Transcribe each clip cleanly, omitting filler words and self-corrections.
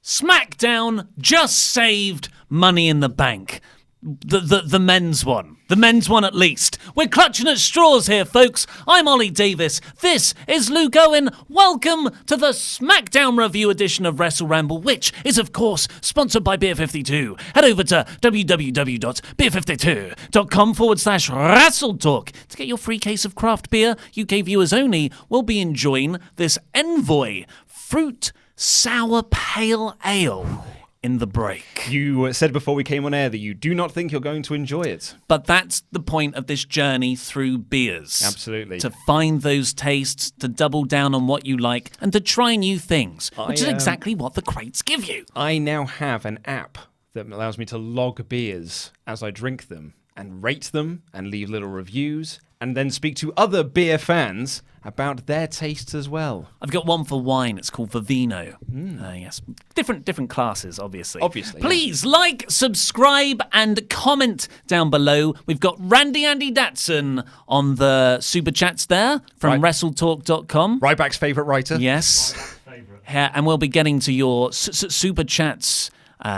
SmackDown just saved Money in the Bank. The men's one. The men's one at least. We're clutching at straws here, folks. I'm Ollie Davis. This is Luke Owen. Welcome to the SmackDown review edition of WrestleRamble, which is, of course, sponsored by Beer 52. Head over to www.beer52.com/WrestleTalk to get your free case of craft beer. UK viewers only will be enjoying this Envoy Fruit Sour Pale Ale in the break. You said before we came on air that you do not think you're going to enjoy it. But that's the point of this journey through beers. Absolutely. To find those tastes, to double down on what you like, and to try new things, which is exactly what the crates give you. I now have an app that allows me to log beers as I drink them and rate them and leave little reviews and then speak to other beer fans about their tastes as well. I've got one for wine. It's called Vivino. Yes, different classes, obviously. Please like, subscribe, and comment down below. We've got Randy Andy Datson on the Superchats there from WrestleTalk.com. Ryback's favourite writer. Yes. And we'll be getting to your Superchats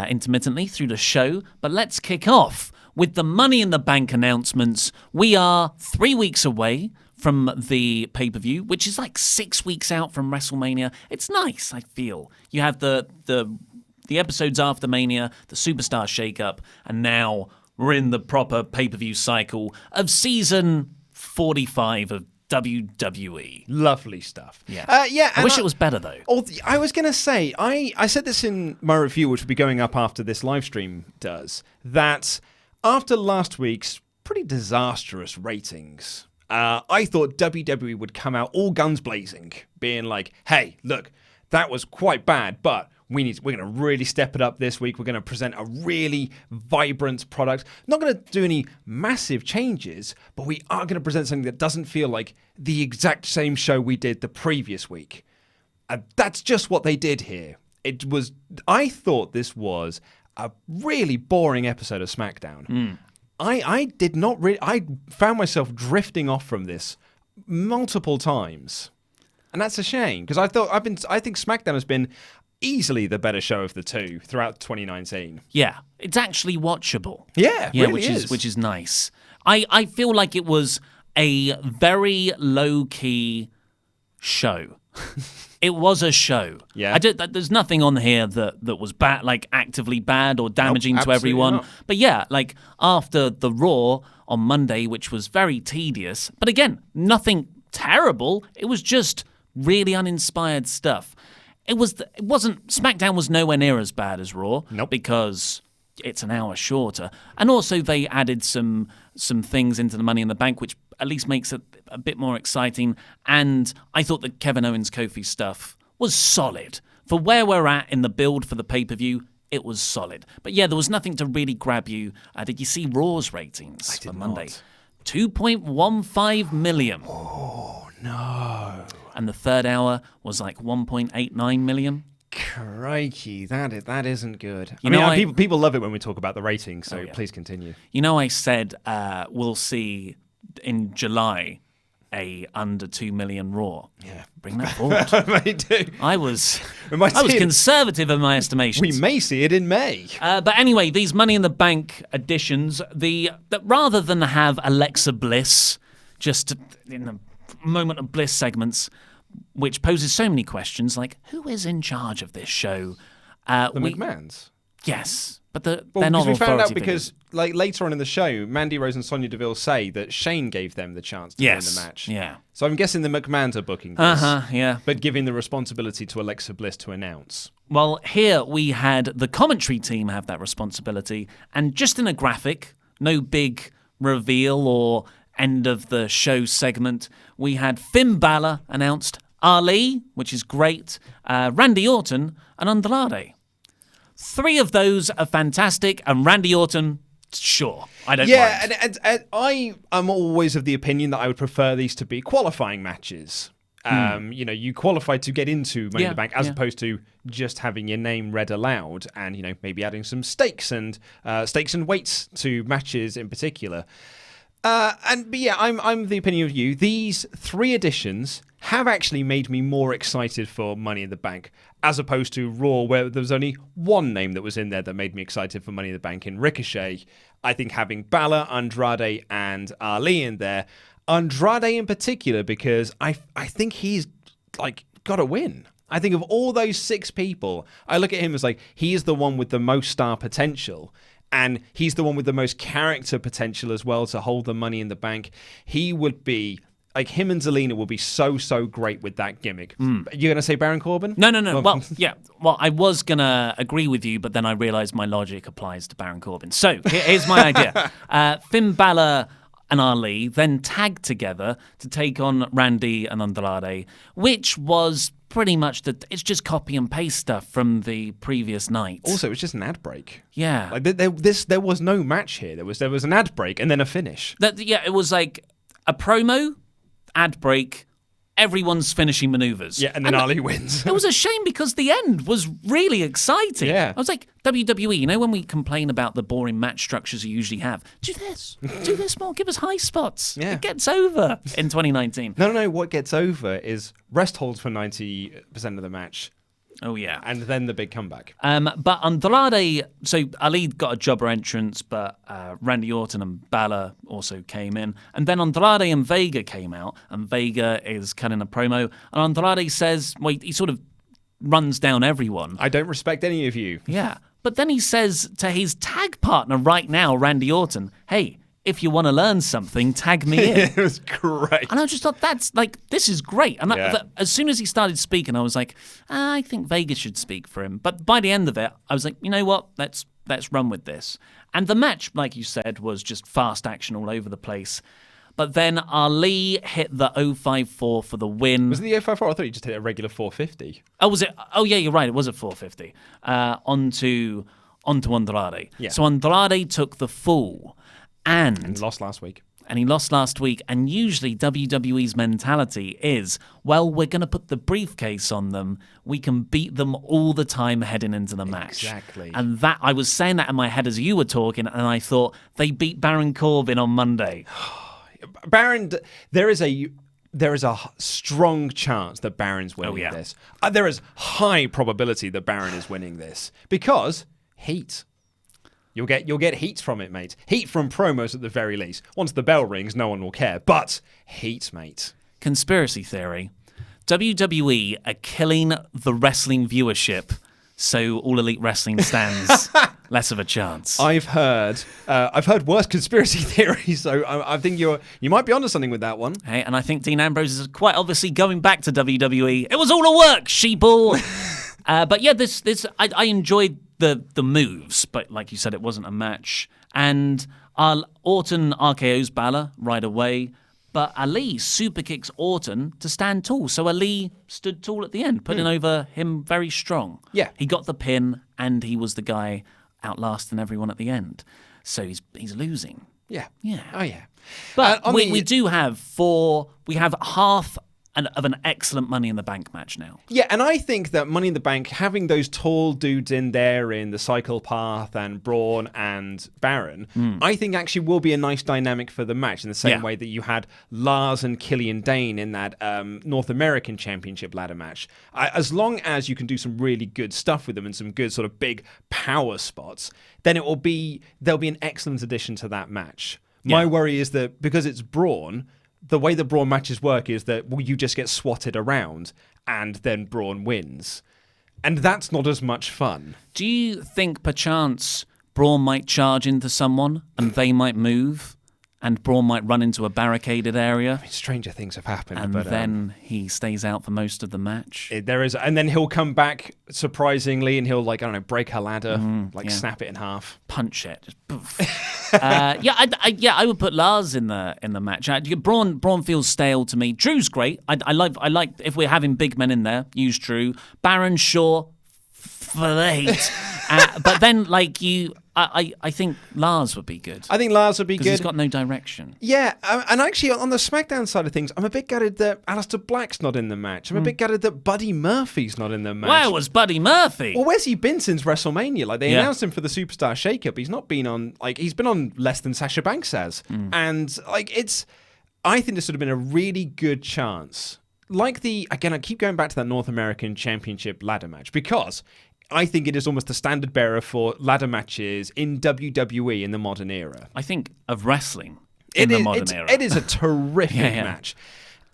intermittently through the show. But let's kick off with the Money in the Bank announcements. We are 3 weeks away from the pay-per-view, which is like 6 weeks out from WrestleMania. It's nice, I feel. You have the episodes after Mania, the Superstar shake-up, and now we're in the proper pay-per-view cycle of season 45 of WWE. Lovely stuff. Yeah. I wish it was better, though. I was going to say, I said this in my review, which will be going up after this live stream does, that after last week's pretty disastrous ratings, I thought WWE would come out all guns blazing, being like, hey, look, that was quite bad, but we're going to really step it up this week. We're going to present a really vibrant product. Not going to do any massive changes, but we are going to present something that doesn't feel like the exact same show we did the previous week. That's just what they did here. I thought this was a really boring episode of SmackDown. I did not really. I found myself drifting off from this multiple times, and that's a shame because I think SmackDown has been easily the better show of the two throughout 2019. Yeah, it's actually watchable. Yeah, really which is nice. I feel like it was a very low key show. It was a show. Yeah. There's nothing on here that was bad, like actively bad or damaging to everyone. Not. But yeah, like after the Raw on Monday, which was very tedious, but again, nothing terrible. It was just really uninspired stuff. SmackDown was nowhere near as bad as Raw. Nope. Because it's an hour shorter. And also they added some things into the Money in the Bank, which at least makes it a bit more exciting. And I thought the Kevin Owens Kofi stuff was solid. For where we're at in the build for the pay-per-view, it was solid. But yeah, there was nothing to really grab you. Did you see Raw's ratings for Monday? 2.15 million. Oh, no. And the third hour was like 1.89 million. Crikey, that isn't good. People love it when we talk about the ratings, so please continue. You know, I said we'll see in July a under 2 million Raw. Yeah. Bring that forward. They do. I was conservative in my estimations. We may see it in May. But anyway, these Money in the Bank editions, that rather than have Alexa Bliss just in the moment of bliss segments, which poses so many questions, like who is in charge of this show? The McMahons. Yes, but they're not. We found out because like later on in the show, Mandy Rose and Sonya Deville say that Shane gave them the chance to win the match. Yeah. So I'm guessing the McMahons are booking this. Yeah. But giving the responsibility to Alexa Bliss to announce. Well, here we had the commentary team have that responsibility, and just in a graphic, no big reveal or end of the show segment, we had Finn Balor announced, Ali, which is great, Randy Orton, and Andrade. 3 of those are fantastic, and Randy Orton, sure, I don't mind. Yeah, and I am always of the opinion that I would prefer these to be qualifying matches. You qualify to get into Money in the Bank as opposed to just having your name read aloud and, maybe adding some stakes and weights to matches in particular. I'm of the opinion of you. These 3 editions have actually made me more excited for Money in the Bank, as opposed to Raw, where there was only one name that was in there that made me excited for Money in the Bank in Ricochet. I think having Balor, Andrade, and Ali in there, Andrade in particular, because I think he's like got to win. I think of all those 6 people, I look at him as like, he is the one with the most star potential. And he's the one with the most character potential as well to hold the Money in the Bank. He would be, like, him and Zelina would be so great with that gimmick. You're going to say Baron Corbin? No. Well, yeah. Well, I was going to agree with you, but then I realized my logic applies to Baron Corbin. So here's my idea. Finn Balor and Ali then tagged together to take on Randy and Andrade, which was pretty much it's just copy and paste stuff from the previous night. Also, it was just an ad break. Yeah. Like there was no match here. There was an ad break and then a finish. It was like a promo, ad break, everyone's finishing maneuvers. Yeah, and then Ali wins. It was a shame because the end was really exciting. Yeah. I was like, WWE, you know when we complain about the boring match structures you usually have? Do this. Do this more. Give us high spots. Yeah. It gets over in 2019. No. What gets over is rest holds for 90% of the match. Oh, yeah. And then the big comeback. But Andrade, so Ali got a jobber entrance, but Randy Orton and Balor also came in. And then Andrade and Vega came out, and Vega is cutting a promo. And Andrade says, well, he sort of runs down everyone. I don't respect any of you. Yeah. But then he says to his tag partner right now, Randy Orton, hey, if you want to learn something, tag me in. It was great. And I just thought, this is great. And as soon as he started speaking, I was like, I think Vegas should speak for him. But by the end of it, I was like, you know what? Let's run with this. And the match, like you said, was just fast action all over the place. But then Ali hit the 054 for the win. Was it the 054? I thought he just hit a regular 450. Oh, was it? Oh, yeah, you're right. It was a 450. Onto Andrade. Yeah. So Andrade took the fall. And lost last week. And he lost last week. And usually WWE's mentality is, well, we're going to put the briefcase on them. We can beat them all the time heading into the match. Exactly. And that I was saying that in my head as you were talking, and I thought they beat Baron Corbin on Monday. Baron, there is a strong chance that Baron's winning this. There is high probability that Baron is winning this because heat. You'll get heat from it, mate. Heat from promos at the very least. Once the bell rings, no one will care. But heat, mate. Conspiracy theory. WWE are killing the wrestling viewership, so All Elite Wrestling stands less of a chance. I've heard worse conspiracy theories, so I think you might be onto something with that one. Hey, and I think Dean Ambrose is quite obviously going back to WWE. It was all a work, sheeple. But yeah, this I enjoyed the moves, but like you said, it wasn't a match. And Orton RKO's Balor right away, but Ali super kicks Orton to stand tall. So Ali stood tall at the end, putting over him very strong. Yeah. He got the pin, and he was the guy outlasting everyone at the end. So he's losing. Yeah. Yeah. Oh, yeah. But we do have half of an excellent Money in the Bank match now. Yeah, and I think that Money in the Bank, having those tall dudes in there in the Cycle Path and Braun and Baron, I think actually will be a nice dynamic for the match in the same way that you had Lars and Killian Dane in that North American Championship ladder match. As long as you can do some really good stuff with them and some good sort of big power spots, then there'll be an excellent addition to that match. My worry is that because it's Braun, the way that Braun matches work is that you just get swatted around and then Braun wins. And that's not as much fun. Do you think perchance Braun might charge into someone and they might move and Braun might run into a barricaded area? I mean, stranger things have happened. And but, then he stays out for most of the match? There is, and then he'll come back surprisingly and he'll, break a ladder, snap it in half. Punch it. Just poof. I would put Lars in the match. Braun feels stale to me. Drew's great. I like if we're having big men in there, use Drew. Baron, sure, for the hate. But then, I think Lars would be good. I think Lars would be good. Because he's got no direction. Yeah, and actually, on the SmackDown side of things, I'm a bit gutted that Aleister Black's not in the match. I'm a bit gutted that Buddy Murphy's not in the match. Where was Buddy Murphy? Well, where's he been since WrestleMania? They announced him for the Superstar Shake-Up. He's not been on, he's been on less than Sasha Banks has. And, I think this would have been a really good chance. again, I keep going back to that North American Championship ladder match because I think it is almost the standard bearer for ladder matches in WWE in the modern era. I think of wrestling in the modern era. It is a terrific match.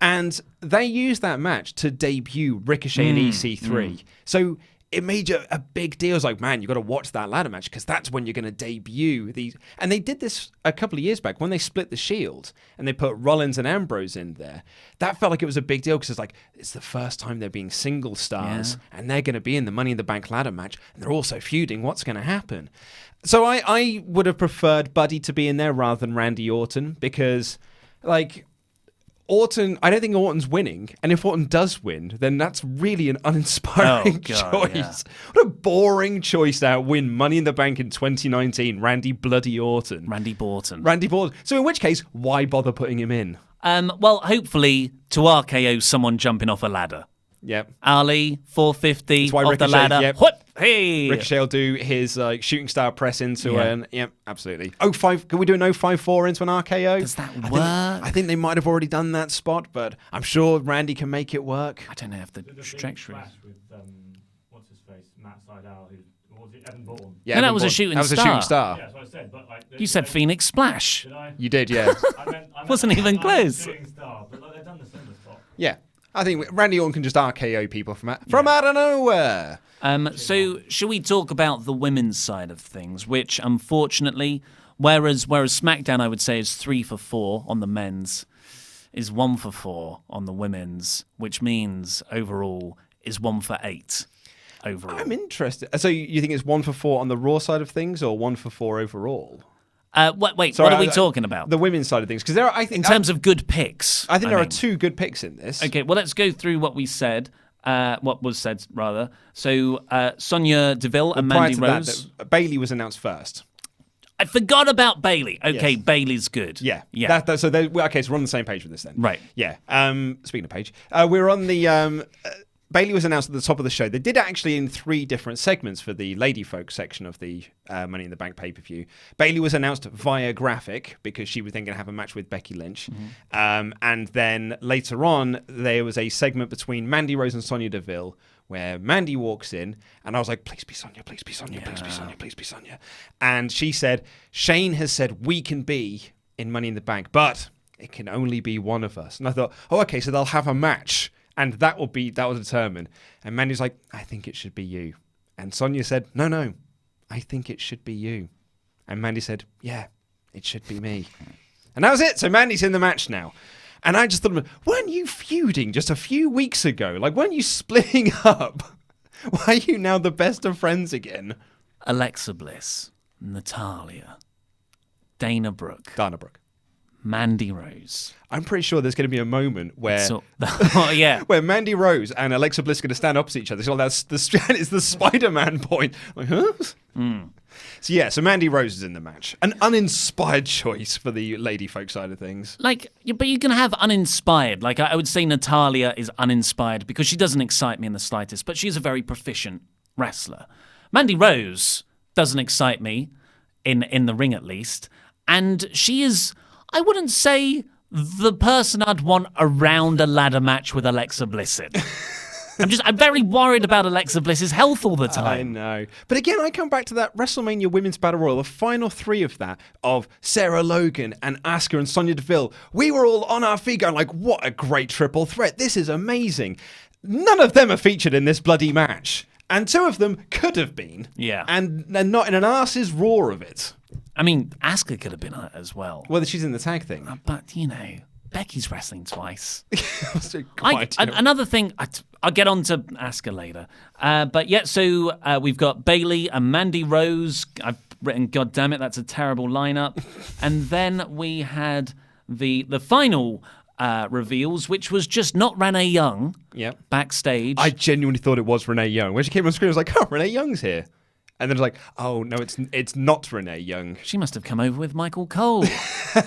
And they used that match to debut Ricochet and EC3. So it made a big deal. It's like, man, you got to watch that ladder match because that's when you're going to debut these. And they did this a couple of years back when they split the Shield and they put Rollins and Ambrose in there. That felt like it was a big deal because it's the first time they're being single stars and they're going to be in the Money in the Bank ladder match and they're also feuding. What's going to happen? So I would have preferred Buddy to be in there rather than Randy Orton because, Orton, I don't think Orton's winning, and if Orton does win, then that's really an uninspiring choice. Yeah. What a boring choice to win Money in the Bank in 2019, Randy Bloody Orton. Randy Borton. So in which case, why bother putting him in? Well, hopefully to RKO someone jumping off a ladder. Yep. Ali, 450 off the ladder. Yep. Whoop, hey! Ricochet will do his shooting star press into an... Yep, absolutely. 05, can we do an 054 into an RKO? Does that work? I think they might have already done that spot, but I'm sure Randy can make it work. I don't know if the trajectory... With, what's his face? Matt Sydal, who was it? Evan Bourne. Yeah, no, that was a shooting star. That was a shooting star. Yeah, that's what I said. But you said Phoenix Splash. Did I? You did, yeah. I meant Wasn't even close. Shooting star, but they've done the similar spot. Yeah. I think Randy Orton can just RKO people from out of nowhere. So, should we talk about the women's side of things, which, unfortunately, whereas SmackDown, I would say, is 3 for 4 on the men's, is 1 for 4 on the women's, which means overall is 1 for 8 overall. I'm interested. So you think it's 1 for 4 on the Raw side of things, or 1 for 4 overall? What are we talking about? The women's side of things, because there are, I think, in terms of good picks. I think there are 2 good picks in this. Okay, well, let's go through what we said. What was said, rather. So Sonya Deville and Mandy Rose. Bayley was announced first. I forgot about Bayley. Okay, Yes. Bayley's good. Yeah. Yeah. So we're on the same page with this then. Right. Yeah. Speaking of page, we're on the. Bayley was announced at the top of the show. They did actually in 3 different segments for the lady folk section of the Money in the Bank pay-per-view. Bayley was announced via graphic because she was then going to have a match with Becky Lynch. Mm-hmm. And then later on, there was a segment between Mandy Rose and Sonya Deville where Mandy walks in and I was like, please be Sonya, please be Sonya, please be Sonya, please be Sonya. And she said, Shane has said we can be in Money in the Bank, but it can only be one of us. And I thought, okay, so they'll have a match. And that will determine. And Mandy's like, I think it should be you. And Sonya said, no, I think it should be you. And Mandy said, yeah, it should be me. And that was it. So Mandy's in the match now. And I just thought, weren't you feuding just a few weeks ago? Weren't you splitting up? Why are you now the best of friends again? Alexa Bliss, Natalya, Dana Brooke, Mandy Rose. I'm pretty sure there's going to be a moment where, where Mandy Rose and Alexa Bliss are going to stand opposite each other. So that's it's the Spider-Man point. Huh? So Mandy Rose is in the match. An uninspired choice for the lady folk side of things. But you can have uninspired. I would say Natalya is uninspired because she doesn't excite me in the slightest, but she's a very proficient wrestler. Mandy Rose doesn't excite me in the ring at least, and she is, I wouldn't say the person I'd want around a ladder match with Alexa Bliss in. I'm very worried about Alexa Bliss's health all the time. I know. But again, I come back to that WrestleMania Women's Battle Royal, the final 3 of that, of Sarah Logan and Asuka and Sonya Deville. We were all on our feet going what a great triple threat. This is amazing. None of them are featured in this bloody match. And 2 of them could have been. Yeah. And they're not in an arse's roar of it. I mean, Asuka could have been on it as well. Well, she's in the tag thing. But, Becky's wrestling twice. Quite, another thing, I'll get on to Asuka later. So we've got Bayley and Mandy Rose. I've written, God damn it, that's a terrible lineup. And then we had the final reveals, which was just not Renee Young backstage. I genuinely thought it was Renee Young. When she came on screen, I was like, oh, Renee Young's here. And then it's like, oh, no, it's not Renee Young. She must have come over with Michael Cole.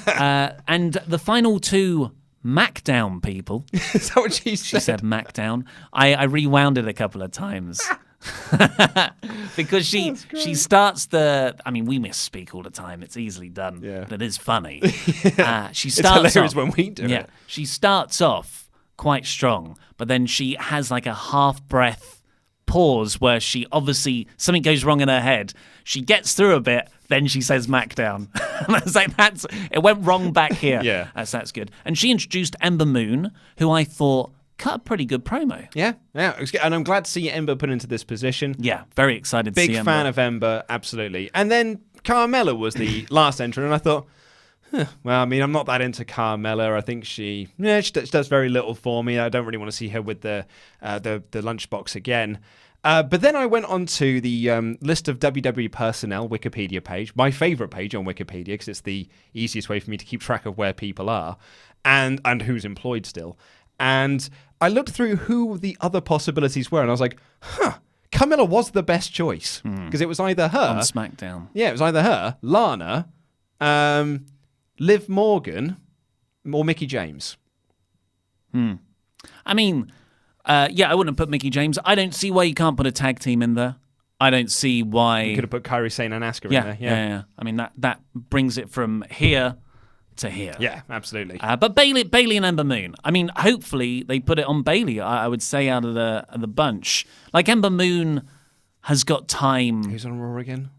And the final 2 MacDown people. Is that what she said? She said MacDown. I rewound it a couple of times. Because she starts we misspeak all the time. It's easily done. But it is funny. She starts it's hilarious off, when we do it. She starts off quite strong. But then she has like a half-breath pause where she obviously, something goes wrong in her head. She gets through a bit, then she says SmackDown. And I was like, it went wrong back here. Yeah. That's good. And she introduced Ember Moon, who I thought cut a pretty good promo. Yeah. And I'm glad to see Ember put into this position. Yeah, very excited to see Ember. Big fan of Ember, absolutely. And then Carmella was the last entrant, and I thought, well, I mean, I'm not that into Carmella. I think she does very little for me. I don't really want to see her with the lunchbox again. But then I went on to the list of WWE personnel Wikipedia page, my favorite page on Wikipedia, because it's the easiest way for me to keep track of where people are and who's employed still. And I looked through who the other possibilities were, and I was like, Carmella was the best choice, because it was either her on SmackDown. Yeah, it was either her, Lana, Liv Morgan, or Mickie James. I mean, I wouldn't have put Mickie James. I don't see why you can't put a tag team in there. I don't see why. You could have put Kairi, Sane, and Asuka in there. Yeah. I mean, that brings it from here to here. Yeah, absolutely. But Bayley and Ember Moon. I mean, hopefully they put it on Bayley. I would say out of the bunch, like Ember Moon has got time. Who's on Raw again?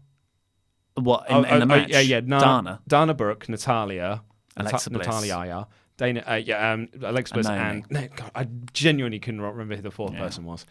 What in the match? Dana Brooke, Natalia, Alexa Bliss. Natalia, Dana, Alexa Bliss, and God, I genuinely couldn't remember who the fourth person was.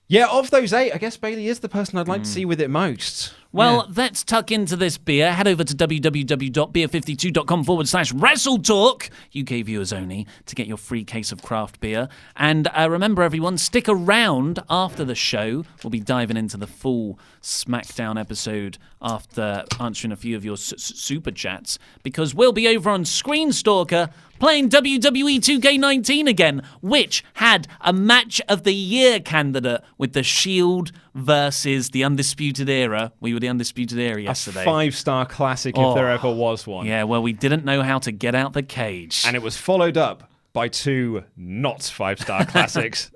Yeah, of those 8, I guess Bayley is the person I'd like to see with it most. Well, let's tuck into this beer. Head over to www.beer52.com/WrestleTalk, UK viewers only, to get your free case of craft beer. And remember, everyone, stick around after the show. We'll be diving into the full SmackDown episode after answering a few of your super chats, because we'll be over on Screen Stalker playing WWE 2K19 again, which had a Match of the Year candidate with the Shield versus the Undisputed Era. We were the Undisputed Era yesterday. A 5-star classic if there ever was one. Yeah, well, we didn't know how to get out the cage. And it was followed up by 2 not 5-star classics,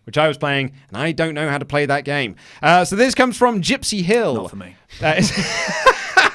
which I was playing, and I don't know how to play that game. So this comes from Gypsy Hill. Not for me.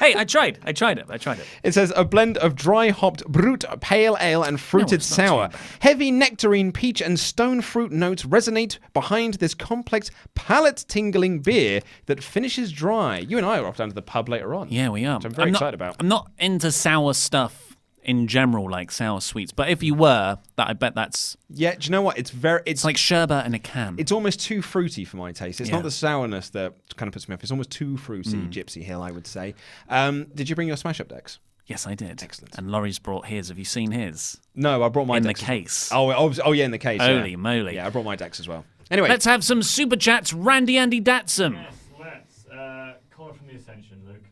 Hey, I tried it. It says a blend of dry hopped brut pale ale and fruited sour. Heavy nectarine, peach and stone fruit notes resonate behind this complex palate tingling beer that finishes dry. You and I are off down to the pub later on. Yeah, we are. Which I'm very excited about. I'm not into sour stuff in general, like sour sweets, but if you were, I bet that's... Yeah, do you know what? It's like sherbet in a can. It's almost too fruity for my taste. It's not the sourness that kind of puts me off. It's almost too fruity, Gypsy Hill, I would say. Did you bring your Smash Up decks? Yes, I did. Excellent. And Laurie's brought his. Have you seen his? No, I brought my decks. In the case. Oh, yeah, in the case. Holy moly. Yeah, I brought my decks as well. Anyway. Let's have some super chats. Randy Andy Datsum. Yes, let's. Caller from the Ascension, Luke.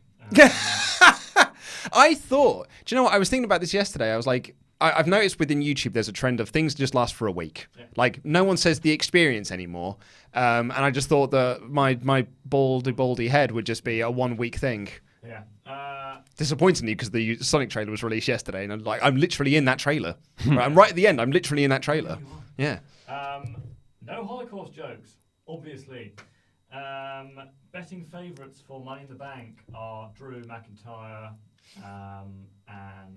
I thought, do you know what? I was thinking about this yesterday. I was like, I've noticed within YouTube there's a trend of things just last for a week. Yeah. Like, no one says the experience anymore. And I just thought that my baldy head would just be a 1-week thing. Yeah. Disappointingly, because the Sonic trailer was released yesterday, and I'm literally in that trailer. I'm right at the end. I'm literally in that trailer. Yeah. No Holocaust jokes, obviously. Betting favourites for Money in the Bank are Drew McIntyre and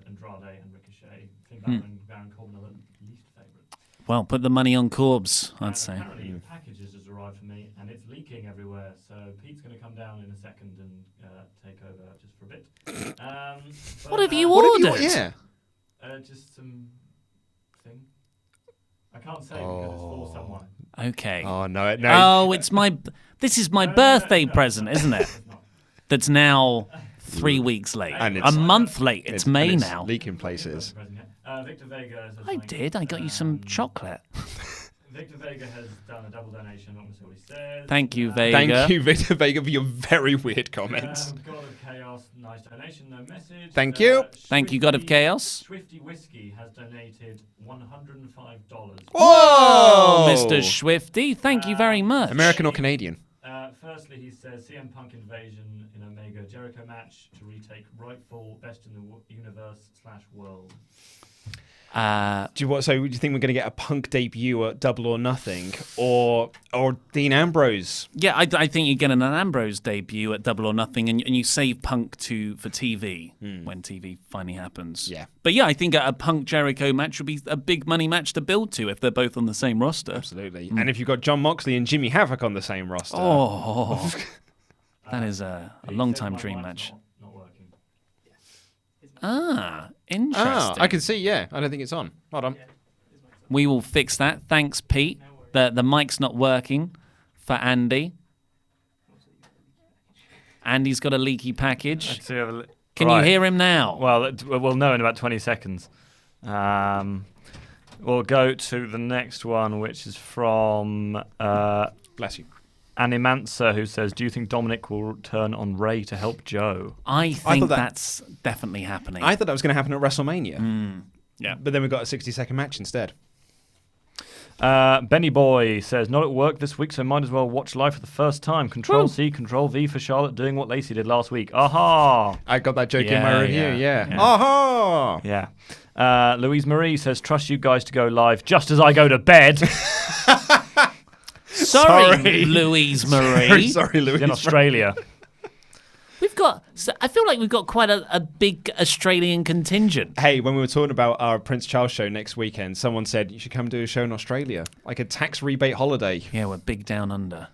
Andrade and Ricochet. I think Baron Corbin are the least favourite. Well, put the money on Corbs, I'd say. Apparently, the packages has arrived for me, and it's leaking everywhere. So Pete's going to come down in a second and take over just for a bit. What have you ordered? Just some thing. I can't say because it's for someone. Okay. Oh no! Oh, it's my. This is my birthday present, isn't it? That's now 3 weeks late. And a month late. It's May now. Leaking places. Victor Vega. I did. I got you some chocolate. Victor Vega has done a double donation. I'm not sure what he says. Thank you, Vega. Thank you, Victor Vega, for your very weird comments. God of Chaos, nice donation, no message. Thank you. Thank you, God of Chaos. Swifty Whiskey has donated $105. Whoa! Mr. Swifty, thank you very much. American or Canadian? Firstly, he says CM Punk invasion in Omega Jericho match to retake rightful best in the universe /world. Do you think we're going to get a Punk debut at Double or Nothing, or Dean Ambrose? Yeah, I think you get an Ambrose debut at Double or Nothing, and you save Punk for TV when TV finally happens. Yeah. But yeah, I think a Punk Jericho match would be a big money match to build to if they're both on the same roster. Absolutely. And if you've got Jon Moxley and Jimmy Havoc on the same roster. Oh, that is a He long-time said my dream mic's match. Not working. Interesting. I can see, yeah. I don't think it's on. Hold on. We will fix that. Thanks, Pete. The mic's not working for Andy. Andy's got a leaky package. Can you hear him now? Well, we'll know in about 20 seconds. We'll go to the next one, which is from Bless you. Animancer, who says, do you think Dominic will turn on Ray to help Joe? I think thought that's definitely happening. I thought that was going to happen at WrestleMania. Yeah. But then we got a 60-second match instead. Benny Boy says, not at work this week, so might as well watch live for the first time. Control-C, Control-V for Charlotte doing what Lacey did last week. Aha! I got that joke in my review, yeah. Yeah. Aha! Yeah. Louise Marie says, trust you guys to go live just as I go to bed. Sorry, Louise Marie. Sorry, Louise. In Australia. I feel like we've got quite a big Australian contingent. Hey, when we were talking about our Prince Charles show next weekend, someone said you should come do a show in Australia, like a tax rebate holiday. Yeah, we're big down under.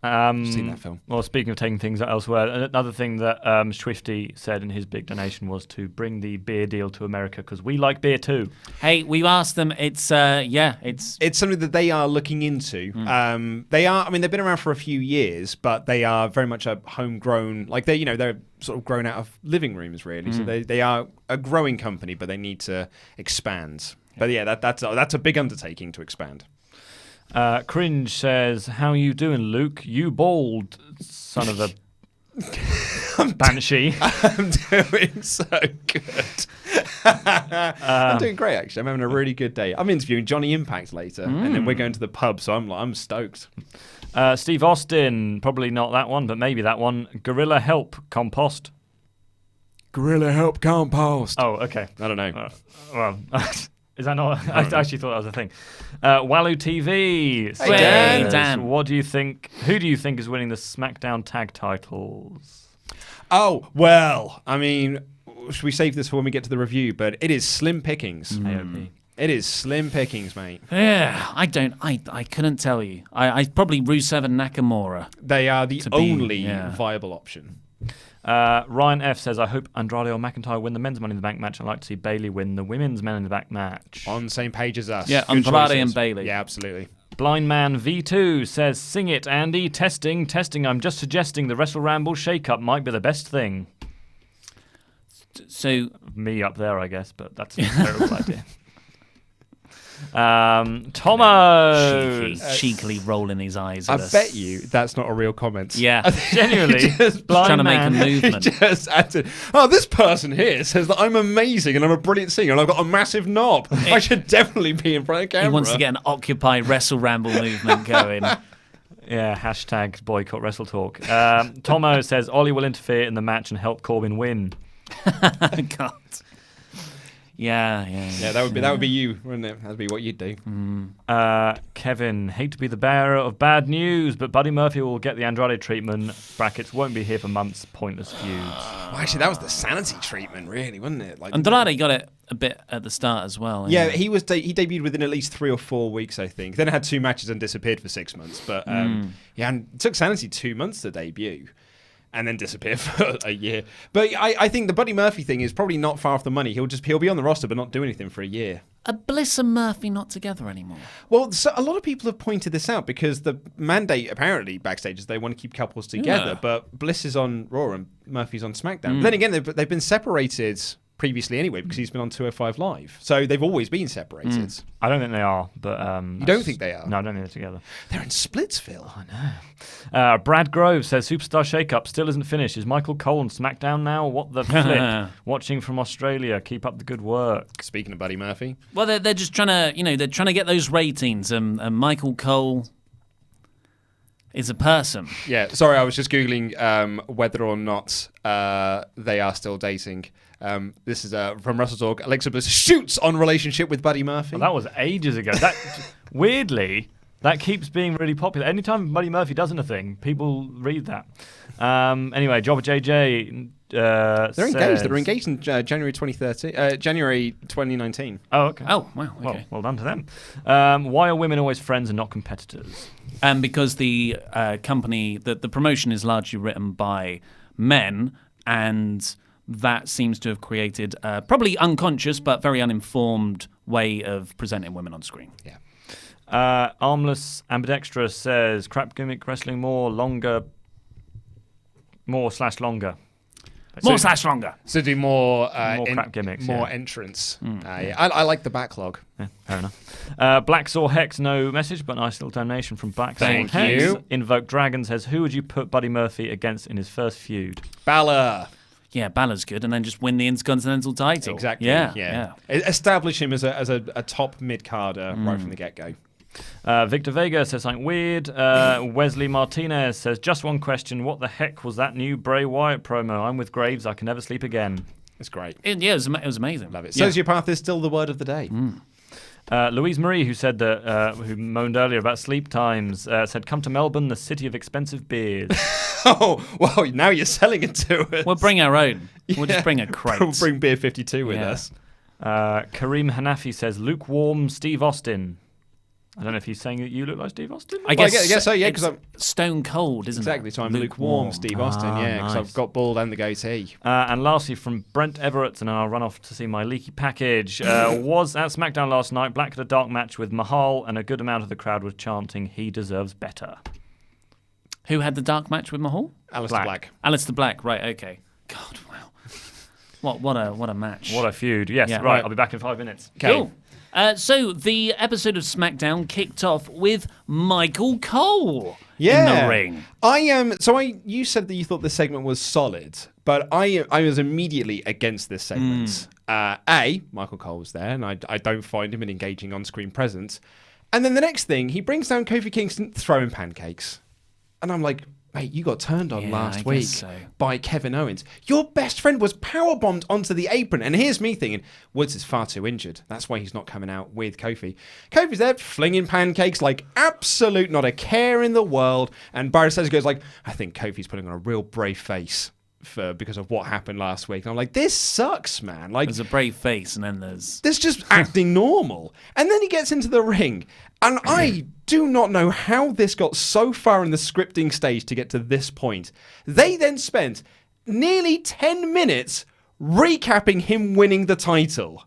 Seen that film. Well, speaking of taking things elsewhere, another thing that Swifty said in his big donation was to bring the beer deal to America because we like beer too. Hey, we've asked them. It's something that they are looking into. They are. I mean, they've been around for a few years, but they are very much a homegrown. Like they're sort of grown out of living rooms, really. So they are a growing company, but they need to expand. But yeah, that's a big undertaking to expand. Cringe says, how you doing, Luke? You bald son of a banshee. I'm doing so good. I'm doing great, actually. I'm having a really good day. I'm interviewing Johnny Impact later, and then we're going to the pub, so I'm stoked. Steve Austin, probably not that one, but maybe that one. Gorilla Help Compost. Gorilla Help Compost. Oh, okay. I don't know. Well... Is that not? I actually thought that was a thing. Wallu TV. Hey, Dan. What do you think? Who do you think is winning the SmackDown tag titles? Oh, well, I mean, should we save this for when we get to the review? But it is slim pickings. AOP. It is slim pickings, mate. Yeah, I couldn't tell you. I probably Rusev and Nakamura. They are the only viable option. Ryan F says, I hope Andrade or McIntyre win the men's Money in the Bank match. I'd like to see Bayley win the women's Money in the Bank match. On the same page as us. Yeah, Good Andrade choices. and Bayley. Yeah, absolutely. Blind Man V2 says, sing it, Andy. Testing. I'm just suggesting the WrestleRamble shake-up might be the best thing. So Me up there, I guess, but that's a terrible idea. Tomo cheekily rolling his eyes I at us. bet you that's not a real comment. Yeah. Genuinely, blind Trying to man. make a movement. Just added, this person here says that I'm amazing and I'm a brilliant singer and I've got a massive knob. I should definitely be in front of camera. He wants to get an Occupy WrestleRamble movement going. Yeah, hashtag boycott WrestleTalk. Tomo says Ollie will interfere in the match and help Corbin win. God. Yeah. That would be you, wouldn't it? That'd be what you'd do. Kevin, hate to be the bearer of bad news, but Buddy Murphy will get the Andrade treatment. Brackets won't be here for months. Pointless feuds. Well, actually, that was the sanity treatment, really, wasn't it? Like Andrade got it a bit at the start as well. Yeah, he debuted within at least 3 or 4 weeks, I think. Then had 2 matches and disappeared for 6 months. But and it took Sanity 2 months to debut. And then disappear for a year. But I think the Buddy Murphy thing is probably not far off the money. He'll be on the roster but not do anything for a year. Are Bliss and Murphy not together anymore? Well, so a lot of people have pointed this out because the mandate apparently backstage is they want to keep couples together. Yeah. But Bliss is on Raw and Murphy's on SmackDown. But then again, they've been separated previously anyway because he's been on 205 Live. So they've always been separated. I don't think they are, but You don't think they are? No, I don't think they're together. They're in Splitsville. I know. Brad Grove says Superstar Shake-Up still isn't finished. Is Michael Cole on SmackDown now? What the flip? Watching from Australia. Keep up the good work. Speaking of Buddy Murphy. Well, they're just trying to get those ratings. And Michael Cole is a person. Yeah, sorry, I was just Googling whether or not they are still dating. This is from Wrestle Talk. Alexa Bliss shoots on relationship with Buddy Murphy. Well, that was ages ago. That weirdly, that keeps being really popular. Anytime Buddy Murphy does anything, people read that. Anyway, Jobber JJ. They're engaged. They were engaged in January 2019. Oh, okay. Oh, wow. Okay. Well done to them. Why are women always friends and not competitors? Because the company, the promotion is largely written by men, and that seems to have created probably unconscious but very uninformed way of presenting women on screen. Yeah. Armless Ambidextrous says, crap gimmick wrestling more/longer. More/longer. So do more crap gimmicks. More entrance. Yeah. I like the backlog. Yeah, fair enough. Black Saw Hex, no message, but nice little donation from Black Saw Thank Hex. you. Invoke Dragon says, who would you put Buddy Murphy against in his first feud? Balor. Yeah, Balor's good, and then just win the Intercontinental title. Exactly. Yeah. Establish him as a top mid-carder right from the get-go. Victor Vega says something weird. Wesley Martinez says, just one question. What the heck was that new Bray Wyatt promo? I'm with Graves. I can never sleep again. It's great. It was amazing. Love it. Sociopath is still the word of the day. Louise Marie, who said that, who moaned earlier about sleep times, said, come to Melbourne, the city of expensive beers. Oh, well, now you're selling it to us. We'll bring our own. We'll just bring a crate. We'll bring Beer 52 with us. Kareem Hanafi says, lukewarm Steve Austin. I don't know if he's saying that you look like Steve Austin. I guess so, yeah, because I'm stone cold, isn't it? Exactly, so I'm lukewarm Steve Austin, because I've got bald and the goatee. And lastly, from Brent Everett, and I'll run off to see my leaky package, was at SmackDown last night. Black had a dark match with Mahal, and a good amount of the crowd was chanting, he deserves better. Who had the dark match with Mahal? Aleister Black. Aleister Black, right, okay. God, wow. What a match. What a feud. Yes, Yeah. right, I'll be back in 5 minutes. Okay. Cool. So the episode of SmackDown kicked off with Michael Cole in the ring. You said that you thought this segment was solid, but I was immediately against this segment. Michael Cole was there, and I don't find him an engaging on-screen presence. And then the next thing, he brings down Kofi Kingston throwing pancakes. And I'm like, mate, you got turned on last week by Kevin Owens. Your best friend was powerbombed onto the apron. And here's me thinking, Woods is far too injured. That's why he's not coming out with Kofi. Kofi's there flinging pancakes like absolute not a care in the world. And Byron says, goes like, I think Kofi's putting on a real brave face because of what happened last week. And I'm like, this sucks, man. Like, there's a brave face, and then there's just acting normal. And then he gets into the ring. And I do not know how this got so far in the scripting stage to get to this point. They then spent nearly 10 minutes recapping him winning the title.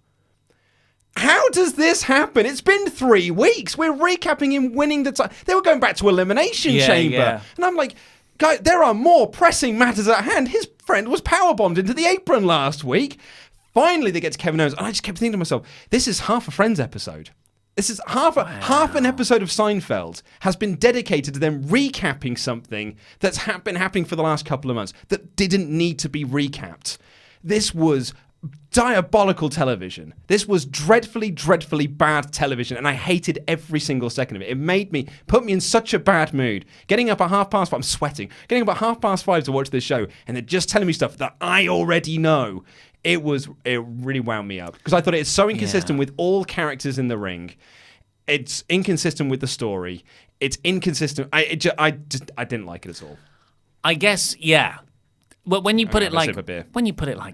How does this happen? It's been 3 weeks. We're recapping him winning the title. They were going back to Elimination Chamber. Yeah. And I'm like, guys, there are more pressing matters at hand. His friend was powerbombed into the apron last week. Finally, they get to Kevin Owens. And I just kept thinking to myself, this is half a Friends episode. This is half an episode of Seinfeld has been dedicated to them recapping something that's been happening for the last couple of months that didn't need to be recapped. This was diabolical television. This was dreadfully, dreadfully bad television, and I hated every single second of it. It put me in such a bad mood. Getting up at 5:30, I'm sweating. Getting up at 5:30 to watch this show, and they're just telling me stuff that I already know. It really wound me up because I thought it's so inconsistent with all characters in the ring. It's inconsistent with the story. It's inconsistent. I didn't like it at all. I guess, yeah. But when you put it like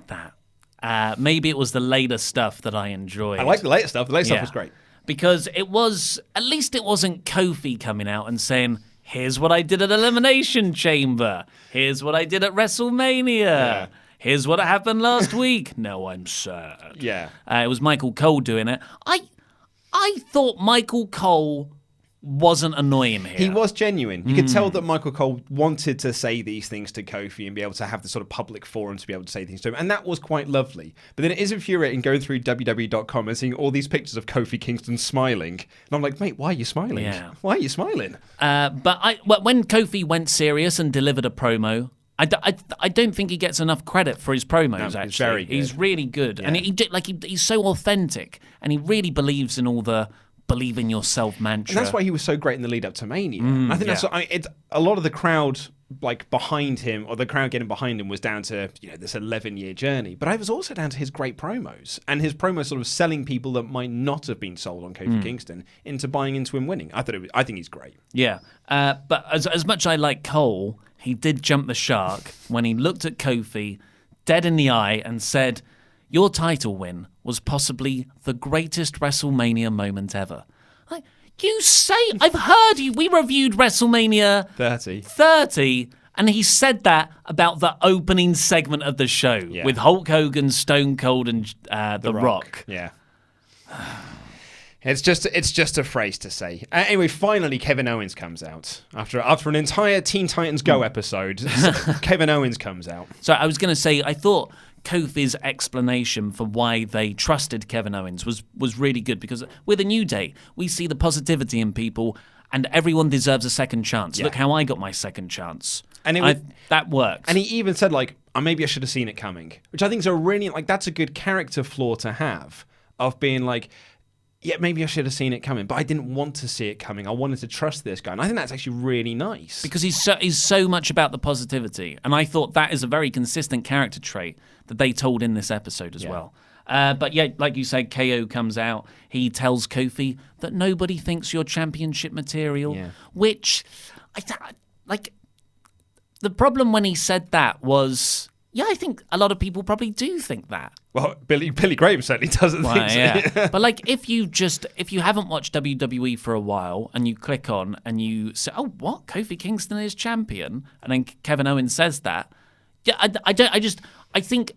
that, maybe it was the later stuff that I enjoyed. I like the later stuff. The later stuff was great. Because at least it wasn't Kofi coming out and saying, here's what I did at Elimination Chamber. Here's what I did at WrestleMania. Yeah. Here's what happened last week. No, I'm sad. Yeah. It was Michael Cole doing it. I thought Michael Cole wasn't annoying here. He was genuine. You could tell that Michael Cole wanted to say these things to Kofi and be able to have the sort of public forum to be able to say things to him. And that was quite lovely. But then it is infuriating going through WWE.com and seeing all these pictures of Kofi Kingston smiling. And I'm like, mate, why are you smiling? Yeah. Why are you smiling? But when Kofi went serious and delivered a promo, I don't think he gets enough credit for his promos, actually. It's very good. He's really good. Yeah. And he's so authentic. And he really believes in all the believe in yourself mantra. And that's why he was so great in the lead up to Mania. I think that's a lot of the crowd like behind him, or the crowd getting behind him, was down to this 11-year journey, but I was also down to his great promos, and his promos sort of selling people that might not have been sold on Kofi Kingston into buying into him winning. I think he's great. Yeah, but as much as I like Cole, he did jump the shark when he looked at Kofi dead in the eye and said, "Your title win was possibly the greatest WrestleMania moment ever." You say, I've heard you. We reviewed WrestleMania 30, and he said that about the opening segment of the show with Hulk Hogan, Stone Cold, and The Rock. Yeah. It's just a phrase to say. Anyway, finally, Kevin Owens comes out. After an entire Teen Titans Go episode, Kevin Owens comes out. So I was going to say, I thought Kofi's explanation for why they trusted Kevin Owens was really good, because with a New Day, we see the positivity in people, and everyone deserves a second chance. Yeah. Look how I got my second chance. And that works. And he even said, maybe I should have seen it coming, which I think is a really, that's a good character flaw to have, of being like, yeah, maybe I should have seen it coming, but I didn't want to see it coming. I wanted to trust this guy. And I think that's actually really nice. Because he's so much about the positivity. And I thought that is a very consistent character trait that they told in this episode as well. But yeah, like you said, KO comes out. He tells Kofi that nobody thinks you're championship material, which, the problem when he said that was, I think a lot of people probably do think that. Well, Billy Graham certainly doesn't think so. Yeah. But if you haven't watched WWE for a while and you click on and you say, "Oh, what? Kofi Kingston is champion," and then Kevin Owens says that, I think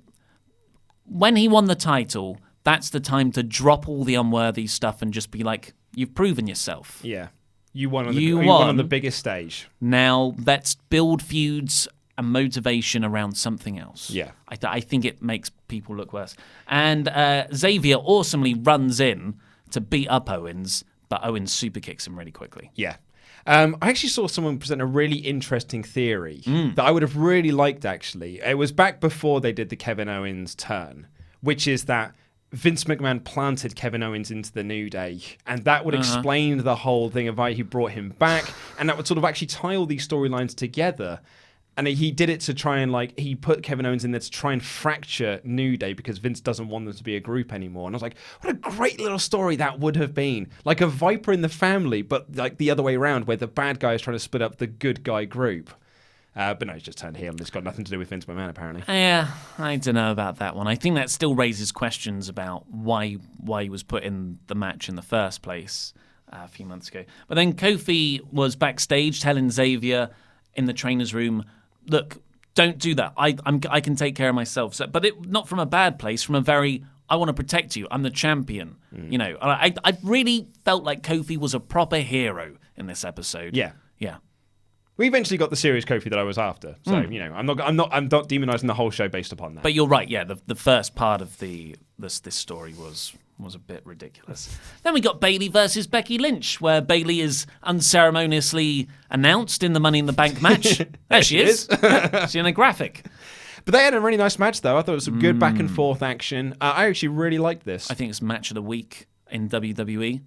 when he won the title, that's the time to drop all the unworthy stuff and just be like, "You've proven yourself. Yeah, you won on the biggest stage. Now let's build feuds and motivation around something else." Yeah. I think it makes people look worse. And Xavier awesomely runs in to beat up Owens, but Owens super kicks him really quickly. Yeah. I actually saw someone present a really interesting theory that I would have really liked, actually. It was back before they did the Kevin Owens turn, which is that Vince McMahon planted Kevin Owens into the New Day, and that would explain the whole thing of why he brought him back, and that would sort of actually tie all these storylines together. And he did it to try and he put Kevin Owens in there to try and fracture New Day because Vince doesn't want them to be a group anymore. And I was like, what a great little story that would have been. Like a Viper in the family, but the other way around, where the bad guy is trying to split up the good guy group. But no, he's just turned heel and it's got nothing to do with Vince McMahon, apparently. Yeah, I don't know about that one. I think that still raises questions about why he was put in the match in the first place a few months ago. But then Kofi was backstage telling Xavier in the trainer's room, "Look, don't do that. I can take care of myself." So, but not from a bad place, from a very, I want to protect you. I'm the champion. I really felt like Kofi was a proper hero in this episode. Yeah. Yeah. We eventually got the serious Kofi that I was after. So, I'm not demonizing the whole show based upon that. But you're right. Yeah, the first part of this story was a bit ridiculous. Then we got Bayley versus Becky Lynch, where Bayley is unceremoniously announced in the Money in the Bank match. There she is. She's in a graphic. But they had a really nice match, though. I thought it was some good back and forth action. I actually really liked this. I think it's match of the week in WWE.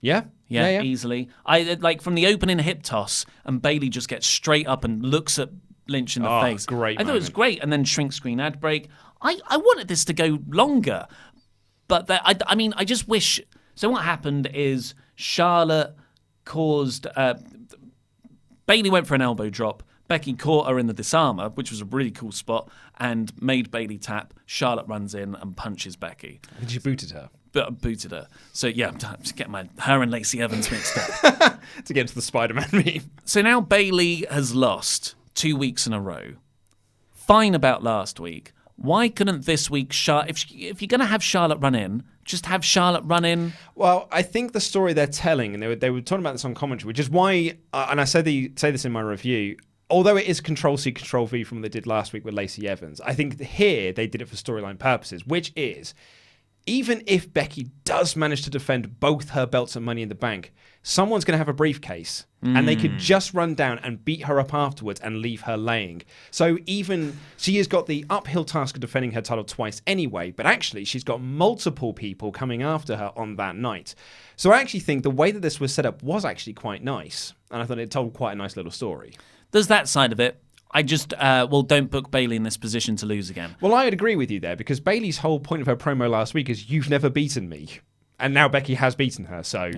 Yeah, easily. I from the opening hip toss, and Bayley just gets straight up and looks at Lynch in the face. Great! I thought it was great, and then shrink screen ad break. I wanted this to go longer, but I just wish. So what happened is Charlotte caused Bayley went for an elbow drop. Becky caught her in the disarmer, which was a really cool spot, and made Bayley tap. Charlotte runs in and punches Becky. And she booted her. Booted her. So yeah, I'm just getting her and Lacey Evans mixed up. To get into the Spider-Man meme. So now Bayley has lost 2 weeks in a row. Fine about last week. Why couldn't this week if you're going to have Charlotte run in, just have Charlotte run in? Well, I think the story they're telling, and they were talking about this on commentary, which is why, and I say this in my review, although it is Control-C, Control-V from what they did last week with Lacey Evans, I think here they did it for storyline purposes, which is, even if Becky does manage to defend both her belts and Money in the Bank, someone's going to have a briefcase, and they could just run down and beat her up afterwards and leave her laying. So even she has got the uphill task of defending her title twice anyway, but actually she's got multiple people coming after her on that night. So I actually think the way that this was set up was actually quite nice, and I thought it told quite a nice little story. There's that side of it. I just, don't book Bayley in this position to lose again. Well, I would agree with you there, because Bayley's whole point of her promo last week is you've never beaten me. And now Becky has beaten her, so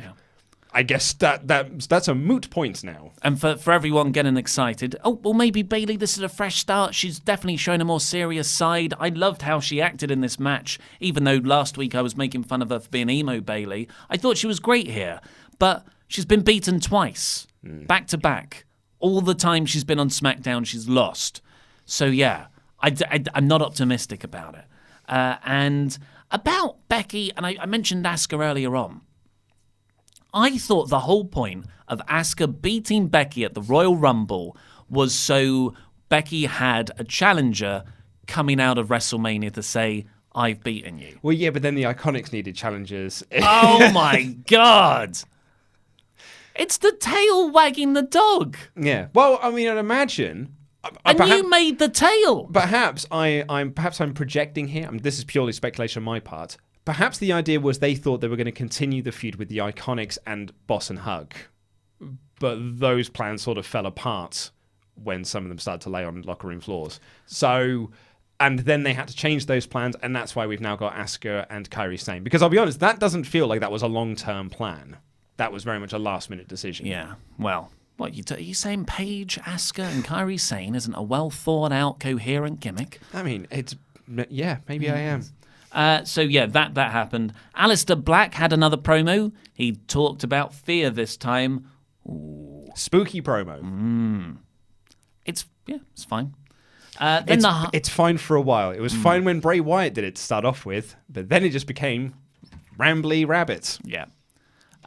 I guess that's a moot point now. And for everyone getting excited, maybe Bayley, this is a fresh start. She's definitely shown a more serious side. I loved how she acted in this match, even though last week I was making fun of her for being emo Bayley. I thought she was great here, but she's been beaten twice, back to back. All the time she's been on SmackDown, she's lost. So, yeah, I'm not optimistic about it. And about Becky, and I mentioned Asuka earlier on, I thought the whole point of Asuka beating Becky at the Royal Rumble was so Becky had a challenger coming out of WrestleMania to say, I've beaten you. Well, yeah, but then the Iconics needed challengers. Oh, my God. It's the tail wagging the dog. Yeah. Well, I mean, I'd imagine. And you made the tail. Perhaps I'm projecting here. I mean, this is purely speculation on my part. Perhaps the idea was they thought they were going to continue the feud with the Iconics and Boss and Hug, but those plans sort of fell apart when some of them started to lay on locker room floors. So, and then they had to change those plans, and that's why we've now got Asuka and Kairi Sane. Because I'll be honest, that doesn't feel like that was a long-term plan. That was very much a last-minute decision. Yeah, well, what, are you saying Paige, Asuka, and Kairi Sane isn't a well-thought-out, coherent gimmick? I mean, maybe I am. That happened. Aleister Black had another promo. He talked about fear this time. Ooh. Spooky promo. It's fine. It's fine for a while. It was fine when Bray Wyatt did it to start off with, but then it just became Rambly Rabbit. Yeah.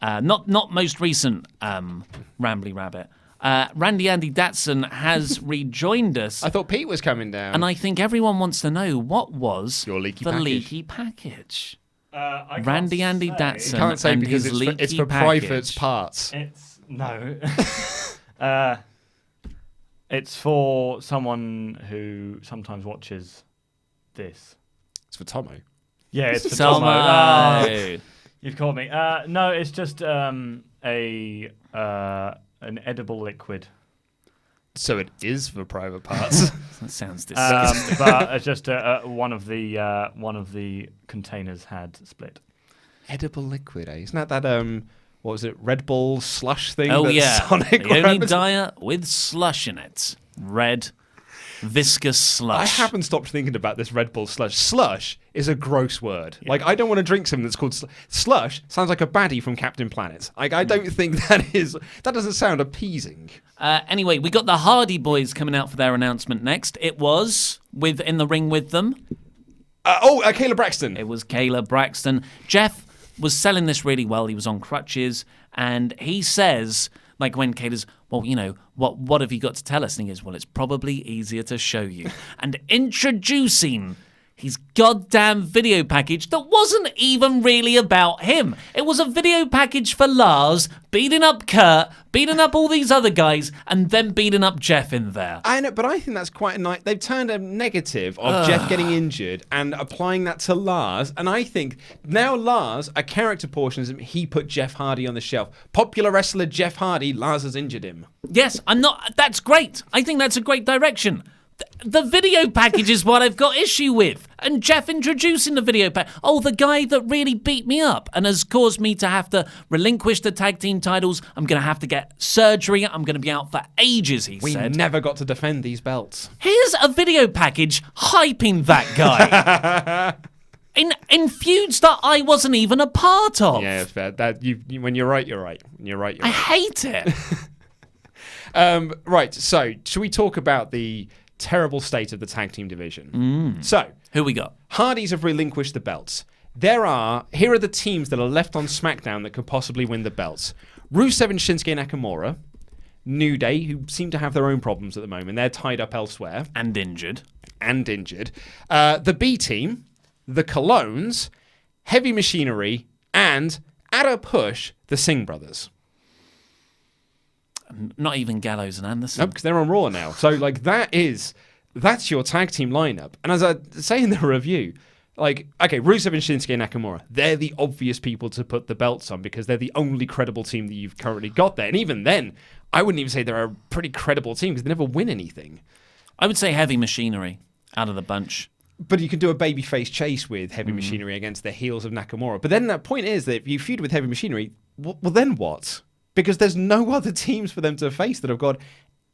Not most recent Rambly Rabbit. Randy Andy Datson has rejoined us. I thought Pete was coming down. And I think everyone wants to know, what was your leaky the package? Leaky package? Randy Andy Datson. You can't say and because his it's for package. private parts. It's for someone who sometimes watches this. It's for Tomo. Yeah, it's for Tomo. Tomo. You've caught me. No, it's just an edible liquid. So it is for private parts. That sounds disgusting. But it's just one of the containers had split. Edible liquid, eh? Isn't that what was it, Red Bull slush thing? Oh, that yeah. Sonic the only rabbit- diet with slush in it. Red, viscous slush. I haven't stopped thinking about this Red Bull slush. Slush is a gross word. Yeah. Like, I don't want to drink something that's called slush. Sounds like a baddie from Captain Planet. Like, I don't think that doesn't sound appeasing. Anyway, we got the Hardy Boys coming out for their announcement next. It was in the ring with them. Kayla Braxton. It was Kayla Braxton. Jeff was selling this really well. He was on crutches, and he says, like when Kayla's, well, what have you got to tell us? And he goes, well, it's probably easier to show you. And introducing his goddamn video package that wasn't even really about him. It was a video package for Lars beating up Kurt, beating up all these other guys, and then beating up Jeff in there. I know, but I think that's quite a nice. They've turned a negative of Jeff getting injured and applying that to Lars. And I think now Lars, a character portion is he put Jeff Hardy on the shelf. Popular wrestler Jeff Hardy, Lars has injured him. Yes, that's great. I think that's a great direction. The video package is what I've got issue with. And Jeff introducing the video package. Oh, the guy that really beat me up and has caused me to have to relinquish the tag team titles. I'm going to have to get surgery. I'm going to be out for ages, he said. We never got to defend these belts. Here's a video package hyping that guy. in feuds that I wasn't even a part of. Yeah, it's fair. When you're right, you're right. When you're right, you're right. I hate it. Right, so should we talk about the terrible state of the tag team division? So, who we got? Hardys have relinquished the belts. Here are the teams that are left on SmackDown that could possibly win the belts. Rusev and Shinsuke Nakamura, New Day, who seem to have their own problems at the moment. They're tied up elsewhere. And injured. The B team, the Colognes, Heavy Machinery, and, at a push, the Singh brothers. Not even Gallows and Anderson. No, because they're on Raw now. So, that's your tag team lineup. And as I say in the review, Rusev and Shinsuke Nakamura, they're the obvious people to put the belts on because they're the only credible team that you've currently got there. And even then, I wouldn't even say they're a pretty credible team because they never win anything. I would say Heavy Machinery out of the bunch. But you can do a babyface chase with Heavy Machinery against the heels of Nakamura. But then the point is that if you feud with Heavy Machinery, well, then what? Because there's no other teams for them to face that have got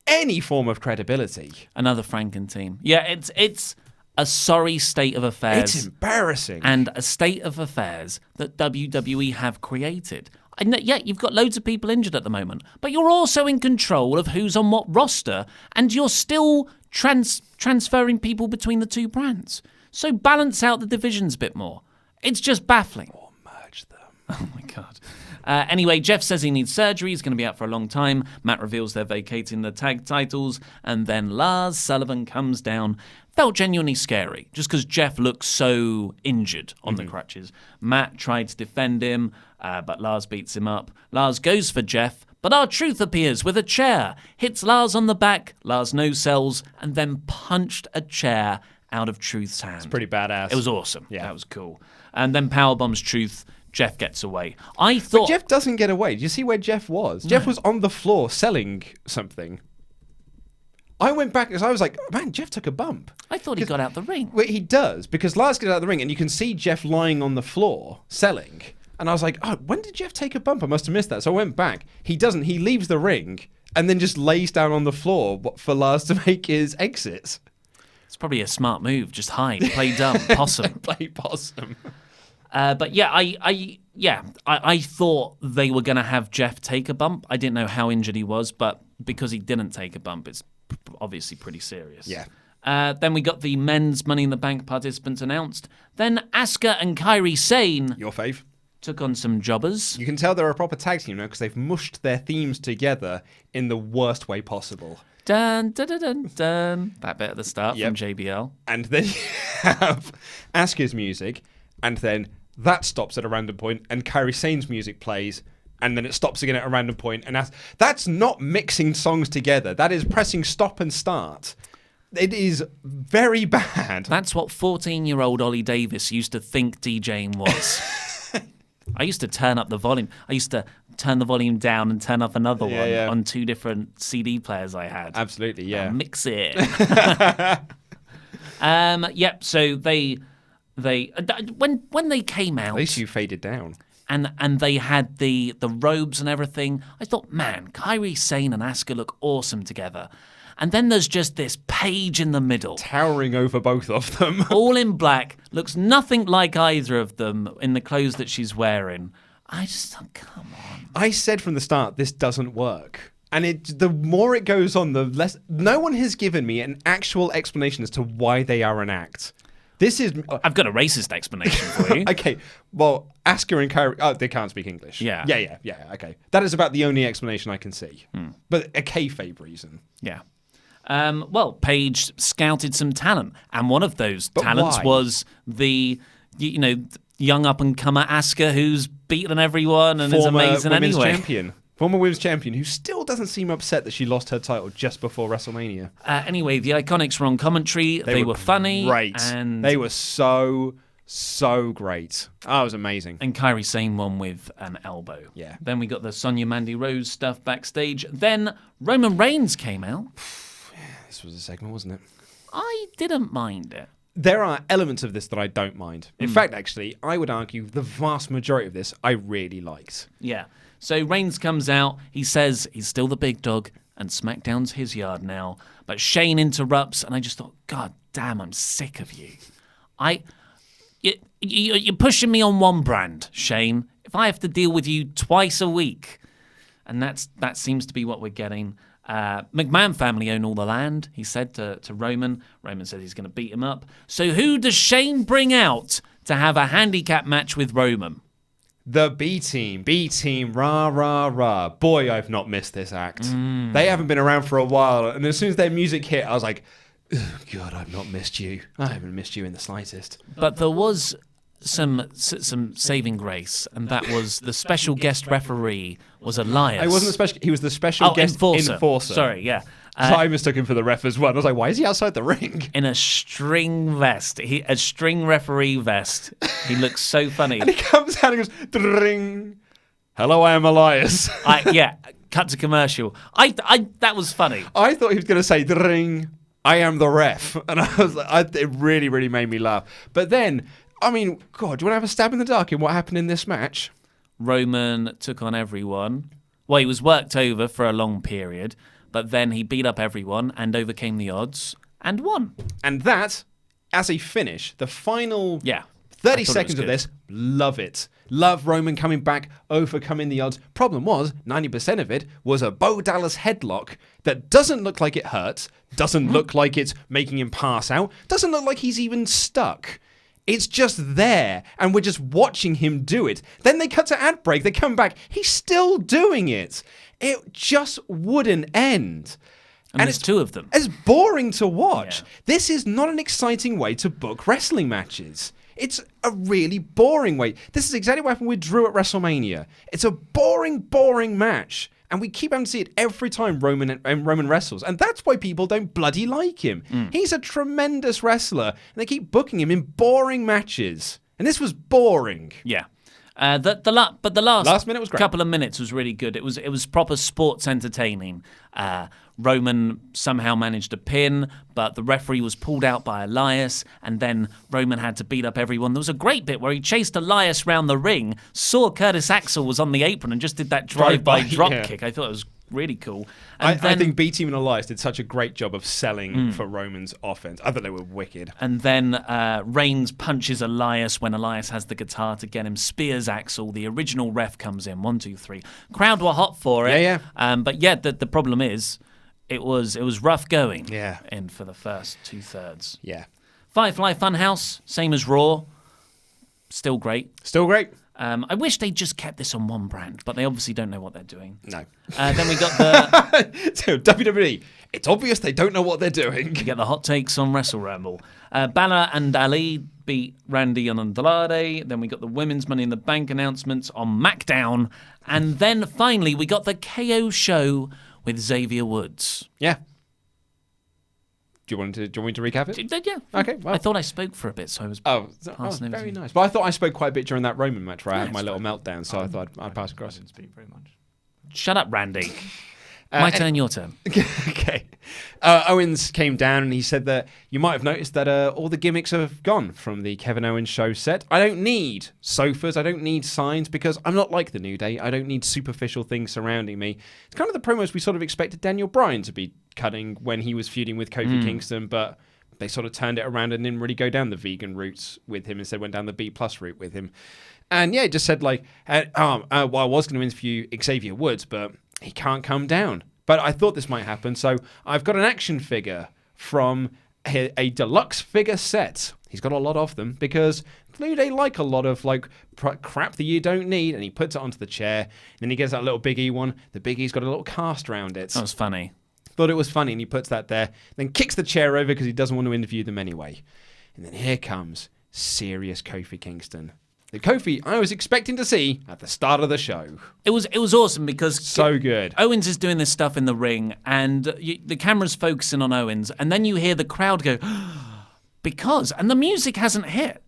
any form of credibility. Another Franken team. Yeah, it's a sorry state of affairs. It's embarrassing. And a state of affairs that WWE have created. And yeah, you've got loads of people injured at the moment, but you're also in control of who's on what roster, and you're still transferring people between the two brands. So balance out the divisions a bit more. It's just baffling. Or merge them. Oh my God. Anyway, Jeff says he needs surgery. He's going to be out for a long time. Matt reveals they're vacating the tag titles. And then Lars Sullivan comes down. Felt genuinely scary, just because Jeff looks so injured on the crutches. Matt tried to defend him, but Lars beats him up. Lars goes for Jeff, but R-Truth appears with a chair, hits Lars on the back, Lars no-sells, and then punched a chair out of Truth's hand. It's pretty badass. It was awesome. Yeah. That was cool. And then powerbombs Truth. Jeff gets away. I thought... But Jeff doesn't get away. Do you see where Jeff was? No. Jeff was on the floor selling something. I went back because I was like, man, Jeff took a bump. I thought he got out the ring. Well, he does, because Lars gets out of the ring and you can see Jeff lying on the floor selling. And I was like, oh, when did Jeff take a bump? I must have missed that. So I went back. He doesn't. He leaves the ring and then just lays down on the floor for Lars to make his exit. It's probably a smart move. Just hide. Play dumb. Possum. Play possum. But yeah, I thought they were going to have Jeff take a bump. I didn't know how injured he was, but because he didn't take a bump, it's obviously pretty serious. Yeah. Then we got the men's Money in the Bank participants announced. Then Asuka and Kairi Sane, Your fave, took on some jobbers. You can tell they're a proper tag team now because they've mushed their themes together in the worst way possible. Dun, dun, dun, dun, dun. That bit at the start from JBL. And then you have Asuka's music, and then that stops at a random point, and Kairi Sane's music plays, and then it stops again at a random point. And that's not mixing songs together. That is pressing stop and start. It is very bad. That's what 14-year-old Ollie Davis used to think DJing was. I used to turn up the volume. I used to turn the volume down and turn up another one on two different CD players I had. Absolutely, yeah. Mix it. Yep. So they when they came out, at least you faded down. And they had the robes and everything. I thought, man, Kairi Sane and Asuka look awesome together. And then there's just this page in the middle. Towering over both of them. All in black. Looks nothing like either of them in the clothes that she's wearing. I just thought, come on. I said from the start, this doesn't work. And the more it goes on, the less... No one has given me an actual explanation as to why they are an act. This is... I've got a racist explanation for you. Okay, well, Asuka and Kairi... Oh, they can't speak English. Yeah, okay. That is about the only explanation I can see. But a kayfabe reason. Yeah. Well, Paige scouted some talent, and one of those talents was the, young up-and-comer Asuka who's beaten everyone and is amazing anyway. Former women's champion who still doesn't seem upset that she lost her title just before WrestleMania. Anyway, the Iconics were on commentary. They were funny. Great. And they were so great. Oh, it was amazing. And Kairi Sane won with an elbow. Yeah. Then we got the Sonya Mandy Rose stuff backstage. Then Roman Reigns came out. This was a segment, wasn't it? I didn't mind it. There are elements of this that I don't mind. In fact, actually, I would argue the vast majority of this I really liked. Yeah. So Reigns comes out. He says he's still the big dog and SmackDown's his yard now. But Shane interrupts, and I just thought, God damn, I'm sick of you. You're pushing me on one brand, Shane. If I have to deal with you twice a week, and that seems to be what we're getting. McMahon family own all the land, he said to Roman. Roman said he's going to beat him up. So who does Shane bring out to have a handicap match with Roman? The B-Team, rah, rah, rah. Boy, I've not missed this act. They haven't been around for a while, and as soon as their music hit, I was like, oh, God, I've not missed you. I haven't missed you in the slightest. But there was some saving grace, and that was the special guest referee was Elias. He wasn't the special. He was the special guest enforcer. Sorry, yeah. So I mistook him for the ref as well. I was like, why is he outside the ring? In a string vest. A string referee vest. He looks so funny. And he comes out and goes, dring. Hello, I am Elias. Cut to commercial. That was funny. I thought he was going to say, dring. I am the ref. And I was like, it really, really made me laugh. But then, I mean, God, do you want to have a stab in the dark in what happened in this match? Roman took on everyone. Well, he was worked over for a long period, but then he beat up everyone and overcame the odds and won. And that, as a finish, the final 30 seconds of this, love it. Love Roman coming back, overcoming the odds. Problem was, 90% of it was a Bo Dallas headlock that doesn't look like it hurts, doesn't look like it's making him pass out, doesn't look like he's even stuck. It's just there, and we're just watching him do it. Then they cut to ad break, they come back, he's still doing it. It just wouldn't end. And there's two of them. It's boring to watch. Yeah. This is not an exciting way to book wrestling matches. It's a really boring way. This is exactly what happened with Drew at WrestleMania. It's a boring, boring match. And we keep having to see it every time Roman wrestles. And that's why people don't bloody like him. He's a tremendous wrestler. And they keep booking him in boring matches. And this was boring. Yeah. But the last minute was great. Couple of minutes was really good. It was proper sports entertaining. Roman somehow managed a pin, but the referee was pulled out by Elias, and then Roman had to beat up everyone. There was a great bit where he chased Elias round the ring, saw Curtis Axel was on the apron, and just did that drive-by drop kick. I thought it was really cool. And I think B Team and Elias did such a great job of selling for Roman's offense. I thought they were wicked. And then Reigns punches Elias when Elias has the guitar to get him, spears Axel. The original ref comes in, 1, 2, 3. Crowd were hot for it. Yeah. But yeah, the problem is, it was rough going. Yeah. In for the first 2/3. Yeah. Firefly Funhouse, same as Raw, still great. Still great. I wish they just kept this on one brand, but they obviously don't know what they're doing. No. Then we got the So WWE, it's obvious they don't know what they're doing. we get the hot takes on WrestleRamble. Balor and Ali beat Randy and Andrade. Then we got the women's Money in the Bank announcements on SmackDown, and then finally we got the KO show with Xavier Woods. Yeah. Do you want me to recap it? Yeah. Okay. Well. I thought I spoke for a bit, so I was passing over very to you. nice. But I thought I spoke quite a bit during that Roman match where I had my it's little meltdown, so I thought I'd pass across. I didn't speak very much. Shut up, Randy. My turn, your turn. Okay. Owens came down and he said that you might have noticed that all the gimmicks have gone from the Kevin Owens show set. I don't need sofas. I don't need signs because I'm not like the New Day. I don't need superficial things surrounding me. It's kind of the promos we sort of expected Daniel Bryan to be cutting when he was feuding with Kofi Kingston, but they sort of turned it around and didn't really go down the vegan routes with him. Instead went down the B+ route with him. And yeah, it just said like, well, I was going to interview Xavier Woods, but he can't come down. But I thought this might happen, so I've got an action figure from a deluxe figure set. He's got a lot of them because they like a lot of like crap that you don't need, and he puts it onto the chair. And then he gets that little Big E one. The Big E's got a little cast around it. That was funny. Thought it was funny, and he puts that there. Then kicks the chair over because he doesn't want to interview them anyway. And then here comes serious Kofi Kingston. The Kofi I was expecting to see at the start of the show. It was awesome because so good. Owens is doing this stuff in the ring, and the camera's focusing on Owens, and then you hear the crowd go, because, and the music hasn't hit.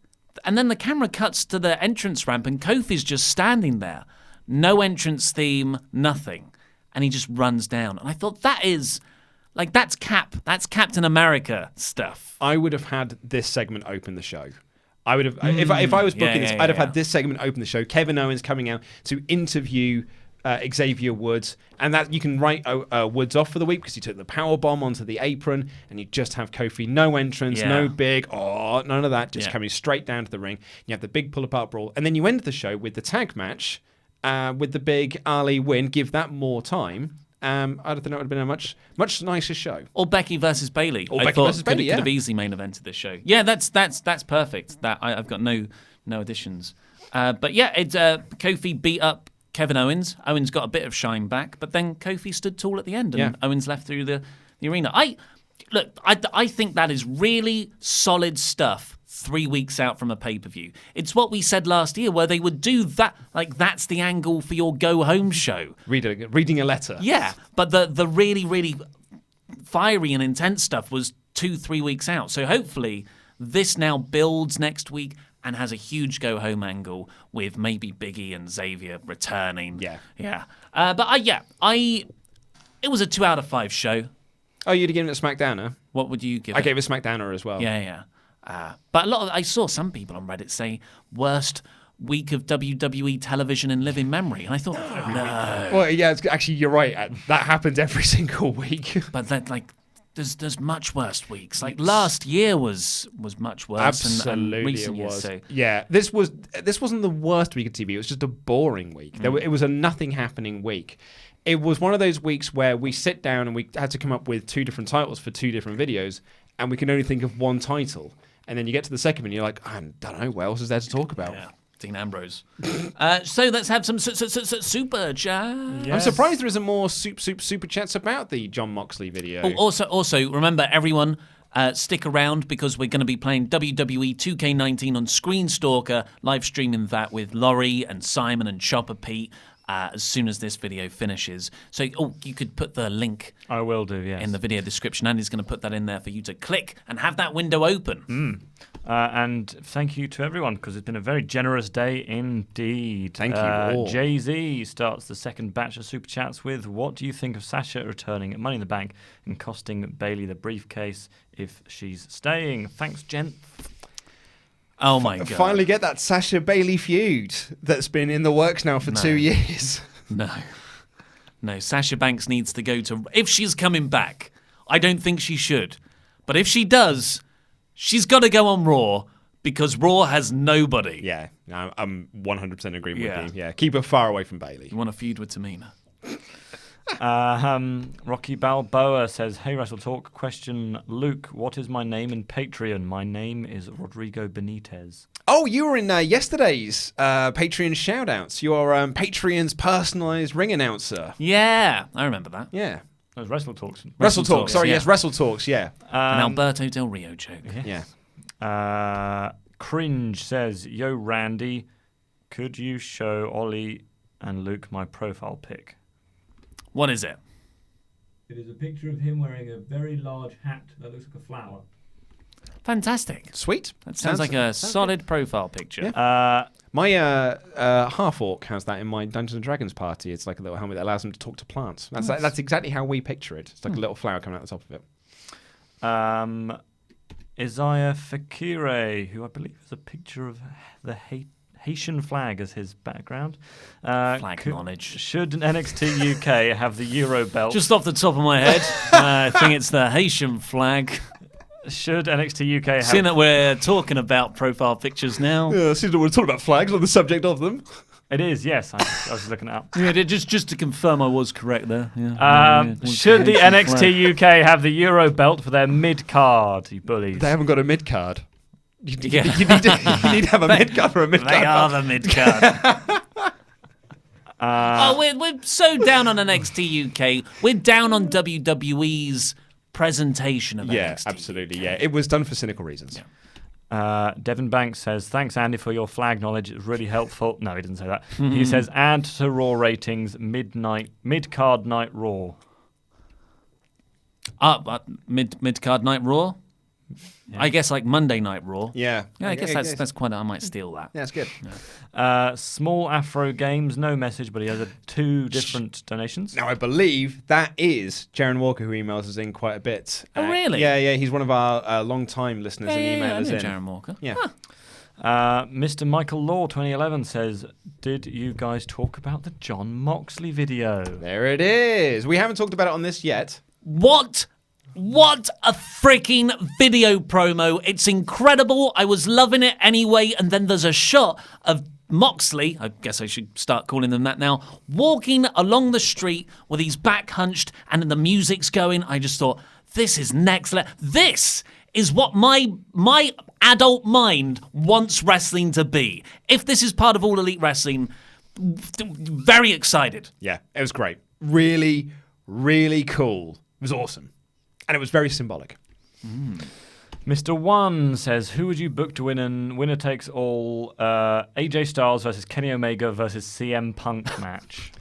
And then the camera cuts to the entrance ramp, and Kofi's just standing there. No entrance theme, nothing. And he just runs down. And I thought that's Captain America stuff. I would have had this segment open the show. I would have, if I was booking this, I'd have had this segment open the show. Kevin Owens coming out to interview Xavier Woods, and that you can write Woods off for the week because he took the power bomb onto the apron, and you just have Kofi, no entrance, no big, none of that, just coming straight down to the ring. You have the big pull apart brawl, and then you end the show with the tag match with the big Ali win. Give that more time. I don't think it would have been a much nicer show. Or Becky versus Bayley. Or Becky versus Bayley, could have easily main evented this show. Yeah, that's perfect. That I've got no additions. But yeah, it's Kofi beat up Kevin Owens. Owens got a bit of shine back, but then Kofi stood tall at the end, and Owens left through the arena. I think that is really solid stuff. 3 weeks out from a pay-per-view. It's what we said last year where they would do that, like that's the angle for your go-home show. Reading a letter. Yeah, but the really, really fiery and intense stuff was 2-3 weeks out. So hopefully this now builds next week and has a huge go-home angle with maybe Big E and Xavier returning. Yeah. It was a 2 out of 5 show. Oh, you'd have given it a SmackDown, huh? What would you give I it? gave it SmackDowner as well. Yeah. But I saw some people on Reddit say worst week of WWE television in living memory, and I thought, no. Well, yeah, you're right. That happens every single week. But that, like, there's much worse weeks. Like last year was much worse. Absolutely, and recent it years, was. so. Yeah, this wasn't the worst week of TV. It was just a boring week. It was a nothing happening week. It was one of those weeks where we sit down and we had to come up with 2 different titles for 2 different videos, and we can only think of one title. And then you get to the second one, and you're like, I don't know, what else is there to talk about? Yeah. Dean Ambrose. So let's have some super chat. Yes. I'm surprised there isn't more super chats about the Jon Moxley video. Oh, also, remember, everyone, stick around because we're going to be playing WWE 2K19 on Screen Stalker, live streaming that with Laurie and Simon and Chopper Pete as soon as this video finishes. So, you could put the link. I will do, yes. In the video description. Andy's going to put that in there for you to click and have that window open. And thank you to everyone, because it's been a very generous day indeed. Thank you all. Jay-Z starts the second batch of Super Chats with, what do you think of Sasha returning at Money in the Bank and costing Bayley the briefcase if she's staying? Thanks, gent. Oh, my God. Finally get that Sasha Bayley feud that's been in the works now for 2 years. No, Sasha Banks needs to go to... If she's coming back, I don't think she should. But if she does... She's got to go on Raw because Raw has nobody. Yeah, I'm 100% agreeing with you. Yeah, keep her far away from Bayley. You want to feud with Tamina? Rocky Balboa says, hey, Wrestle Talk, question Luke, what is my name in Patreon? My name is Rodrigo Benitez. Oh, you were in yesterday's Patreon shoutouts. You're Patreon's personalised ring announcer. Yeah, I remember that. Yeah. That was WrestleTalk's. WrestleTalk's, sorry, yes, WrestleTalk's, yeah. An Alberto Del Rio joke. Yeah. Cringe says, yo, Randy, could you show Ollie and Luke my profile pic? What is it? It is a picture of him wearing a very large hat that looks like a flower. Fantastic. Sweet. That sounds like a solid profile picture. Yeah. My half-orc has that in my Dungeons & Dragons party. It's like a little helmet that allows them to talk to plants. That's exactly how we picture it. It's like a little flower coming out the top of it. Isaiah Fakire, who I believe has a picture of the Haitian flag as his background. Flag knowledge. Should NXT UK have the Euro belt? Just off the top of my head, I think it's the Haitian flag. Should NXT UK have... Seeing that we're talking about profile pictures now. Yeah, seeing that we're talking about flags on the subject of them. It is, yes. I was looking it up. Yeah, just to confirm I was correct there. Should the NXT UK have the Euro belt for their mid-card, you bullies? They haven't got a mid-card. You need to have a mid-card for a mid-card. They are the mid-card. We're so down on NXT UK. We're down on WWE's presentation of NXT. Yeah, absolutely. Yeah, it was done for cynical reasons. Yeah. Devin Banks says, thanks, Andy, for your flag knowledge. It's really helpful. No, he didn't say that. He says, add to Raw ratings mid-card night Raw. Mid-card night Raw? Yeah. I guess like Monday Night Raw. Yeah. I guess that's quite... I might steal that. Yeah, that's good. Yeah. Small Afro Games, no message, but he has 2 different donations. Now, I believe that is Jaron Walker, who emails us in quite a bit. Oh, really? Yeah. He's one of our long-time listeners and emailers in. Jaron Walker. Yeah. Huh. Mr. Michael Law 2011 says, did you guys talk about the Jon Moxley video? There it is. We haven't talked about it on this yet. What a freaking video promo. It's incredible. I was loving it anyway. And then there's a shot of Moxley, I guess I should start calling them that now, walking along the street with his back hunched and the music's going. I just thought, this is next level. This is what my adult mind wants wrestling to be. If this is part of All Elite Wrestling, very excited. Yeah, it was great. Really, really cool. It was awesome. And it was very symbolic. Mr. One says, who would you book to win in winner takes all AJ Styles versus Kenny Omega versus CM Punk match?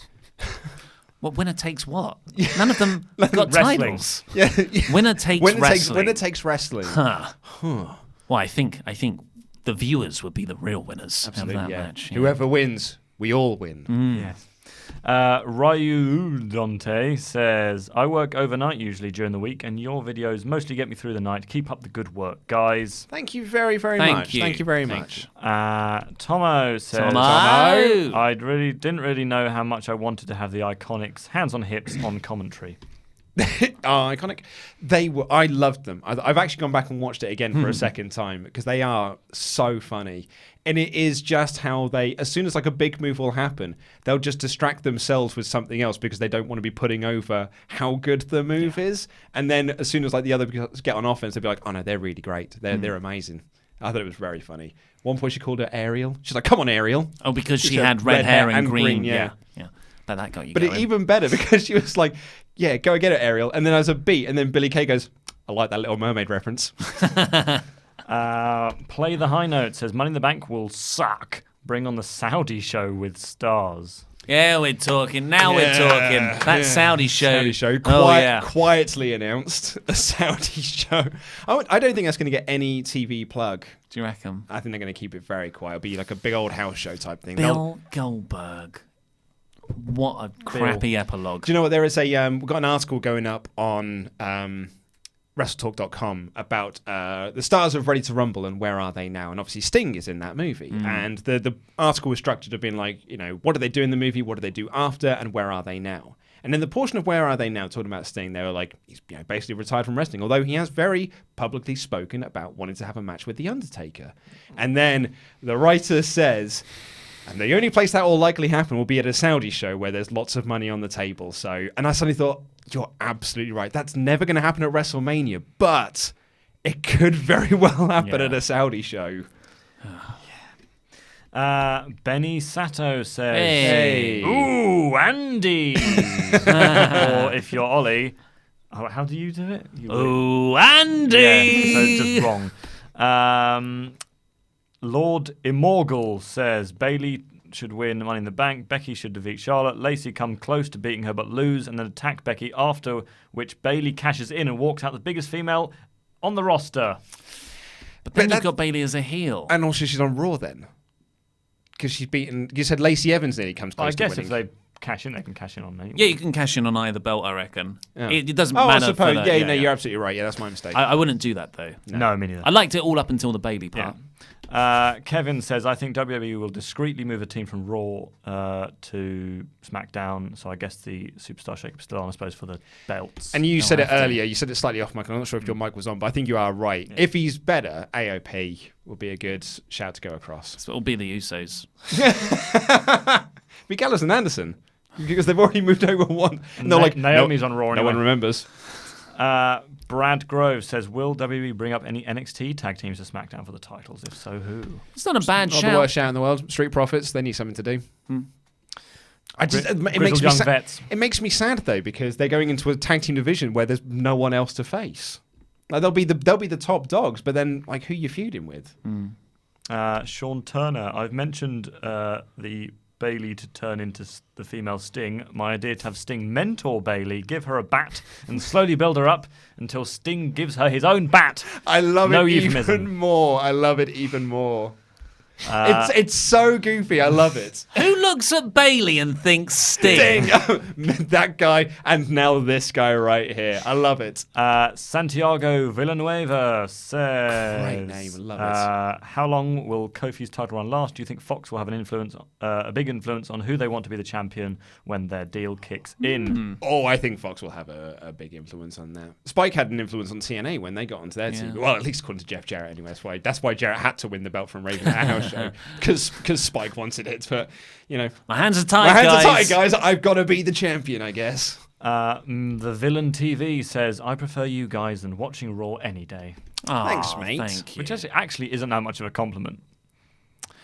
What, winner takes what? None of them got titles. Yeah. Winner takes wrestling. Winner takes wrestling. Well, I think the viewers would be the real winners of that match. Yeah. Whoever wins, we all win. Yes. Ryu Dante says, I work overnight usually during the week, and your videos mostly get me through the night. Keep up the good work, guys. Thank you very, very much. Thank you very much. Tomo says, Tomo. I didn't really know how much I wanted to have the Iconics hands on hips on commentary. Iconic. I loved them. I've actually gone back and watched it again for a second time because they are so funny. And it is just how they, as soon as like a big move will happen, they'll just distract themselves with something else because they don't want to be putting over how good the move is. And then as soon as like the other guys get on offense, they'll be like, oh no, they're really great. They're amazing. I thought it was very funny. One point she called her Ariel. She's like, come on, Ariel. Oh, because she had red hair and green. Yeah. But that got you going. Even better because she was like, yeah, go get it, Ariel. And then as a beat, and then Billy Kay goes, I like that Little Mermaid reference. Play the high note says, Money in the Bank will suck. Bring on the Saudi show with stars. Yeah, we're talking. Now we're talking. That Saudi show. Quietly announced a Saudi show. I don't think that's going to get any TV plug. Do you reckon? I think they're going to keep it very quiet. It'll be like a big old house show type thing. Bill Goldberg. What a crappy epilogue. Do you know what? There is we've got an article going up on WrestleTalk.com about the stars of Ready to Rumble and where are they now. And obviously Sting is in that movie. And the article was structured to being like, what do they do in the movie? What do they do after? And where are they now? And in the portion of where are they now, talking about Sting, they were like, he's basically retired from wrestling, although he has very publicly spoken about wanting to have a match with The Undertaker. And then the writer says, and the only place that will likely happen will be at a Saudi show where there's lots of money on the table. And I suddenly thought, you're absolutely right. That's never going to happen at WrestleMania, but it could very well happen at a Saudi show. Benny Sato says, Hey. Ooh, Andy. Or if you're Ollie, how do you do it? Ooh, Andy. Yeah, so just wrong. Lord Immorgal says Bayley should win Money in the Bank. Becky should defeat Charlotte. Lacey come close to beating her but lose and then attack Becky, after which Bayley cashes in and walks out the biggest female on the roster. But then you've got Bayley as a heel. And also she's on Raw then. Because she's beaten... You said Lacey Evans nearly comes close to winning. I guess if they cash in, they can cash in on me. Yeah, you can cash in on either belt, I reckon. Yeah. It doesn't matter. I suppose. For the, you're absolutely right. Yeah, that's my mistake. I wouldn't do that, though. No, me neither. I liked it all up until the Bayley part. Kevin says, I think WWE will discreetly move a team from Raw to SmackDown. So I guess the Superstar Shake-up is still on, I suppose, for the belts. And you said it earlier. You said it slightly off mic. I'm not sure if your mic was on, but I think you are right. Yeah. If he's better, AOP will be a good shout to go across. So it'll be the Usos. Be Gallows and Anderson. Because they've already moved over one. And they're like, Naomi's on Raw anyway. No one remembers. Brad Grove says, will WWE bring up any NXT tag teams to SmackDown for the titles? If so, who? It's not a bad shout. Not the worst shout in the world. Street Profits, they need something to do. It makes me sad though, because they're going into a tag team division where there's no one else to face. Like they'll be the top dogs, but then like who you feuding with? Sean Turner, I've mentioned the Bayley to turn into the female Sting. My idea to have Sting mentor Bayley, give her a bat, and slowly build her up until Sting gives her his own bat. I love it even more. I love it even more. It's so goofy. I love it. Who looks at Bayley and thinks Sting? That guy, and now this guy right here. I love it. Santiago Villanueva says, great name. Love it. How long will Kofi's title run last? Do you think Fox will have a big influence on who they want to be the champion when their deal kicks in? Oh, I think Fox will have a big influence on that. Spike had an influence on TNA when they got onto their team. Well, at least according to Jeff Jarrett anyway. That's why Jarrett had to win the belt from Raven at House Show, because Spike wanted it. But my hands are tied, guys. I've got to be the champion, I guess. The Villain TV says, I prefer you guys than watching Raw any day. Thanks, mate. Thank you. Which actually isn't that much of a compliment.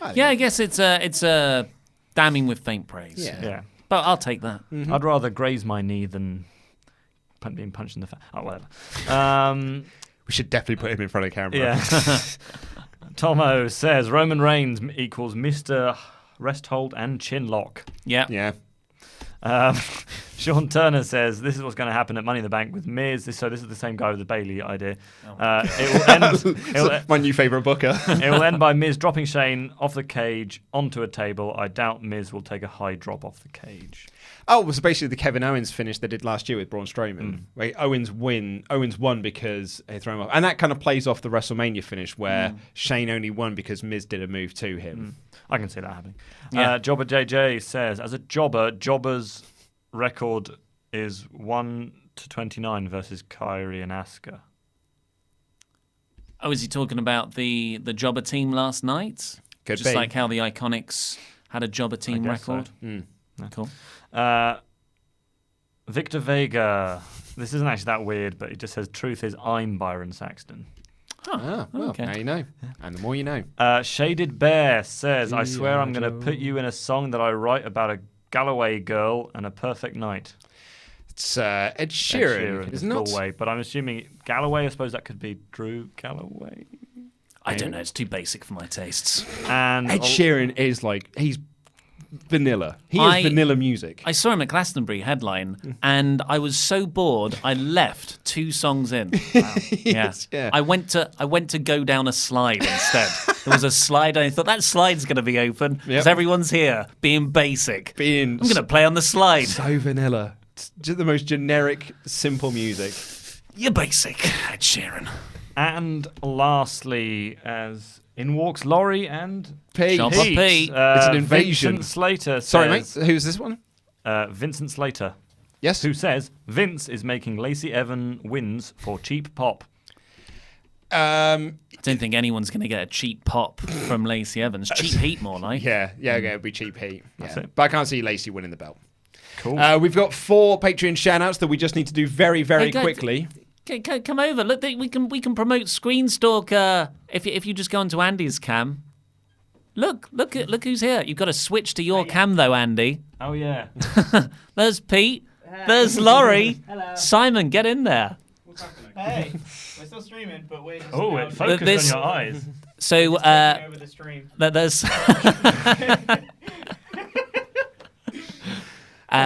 I guess it's a damning with faint praise. Yeah. But I'll take that. Mm-hmm. I'd rather graze my knee than being punched in the face. Oh, whatever. We should definitely put him in front of the camera. Yeah. Tomo says Roman Reigns equals Mr. Rest Hold and Chin Lock. Yeah. Sean Turner says this is what's going to happen at Money in the Bank with Miz. This is the same guy with the Bayley idea. It will end. My new favourite booker. It will end by Miz dropping Shane off the cage onto a table. I doubt Miz will take a high drop off the cage. Oh, it was basically the Kevin Owens finish they did last year with Braun Strowman. Where Owens won because they threw him off. And that kind of plays off the WrestleMania finish where Shane only won because Miz did a move to him. I can see that happening. Yeah. Jobber JJ says, as a Jobber's record is 1-29 versus Kairi and Asuka. Oh, is he talking about the Jobber team last night? Could Just be. like how the Iconics had a Jobber team guess so. record? Cool. Victor Vega. This isn't actually that weird, but it just says, truth is I'm Byron Saxton. Well, okay. now you know. And the more you know. Shaded Bear says, I swear I'm going to put you in a song that I write about a Galloway girl and a perfect night. It's Ed Sheeran, isn't it? Galway, but I'm assuming Galloway, I suppose that could be Drew Galloway. I don't know. It's too basic for my tastes. And Ed Sheeran is like, he's vanilla. He is vanilla music. I saw him at Glastonbury headline, and I was so bored I left 2 songs in. Wow. Yeah. I went to go down a slide instead. There was a slide, and I thought that slide's going to be open because everyone's here being basic. I'm going to play on the slide. So vanilla. It's just the most generic, simple music. You're basic, Ed Sheeran. And lastly, as in walks Laurie and Pete. Chopper Pete. It's an invasion. Vincent Slater says, Sorry, mate. Who's this one? Vincent Slater. Yes. Who says Vince is making Lacey Evans wins for cheap pop. I don't think anyone's going to get a cheap pop from Lacey Evans. Cheap heat, more like. Yeah, it'll be cheap heat. That's Yeah. it. But I can't see Lacey winning the belt. Cool. We've got 4 Patreon shout-outs that we just need to do very, very quickly. Come over. Look, we can promote Screen Stalker if you just go onto Andy's cam. Look who's here. You've got to switch to your cam though, Andy. Oh yeah. There's Pete. There's Laurie. Hello. Simon, get in there. Hey, we're still streaming, but we're just Oh, now it focused on your eyes. So taking over the stream. there's.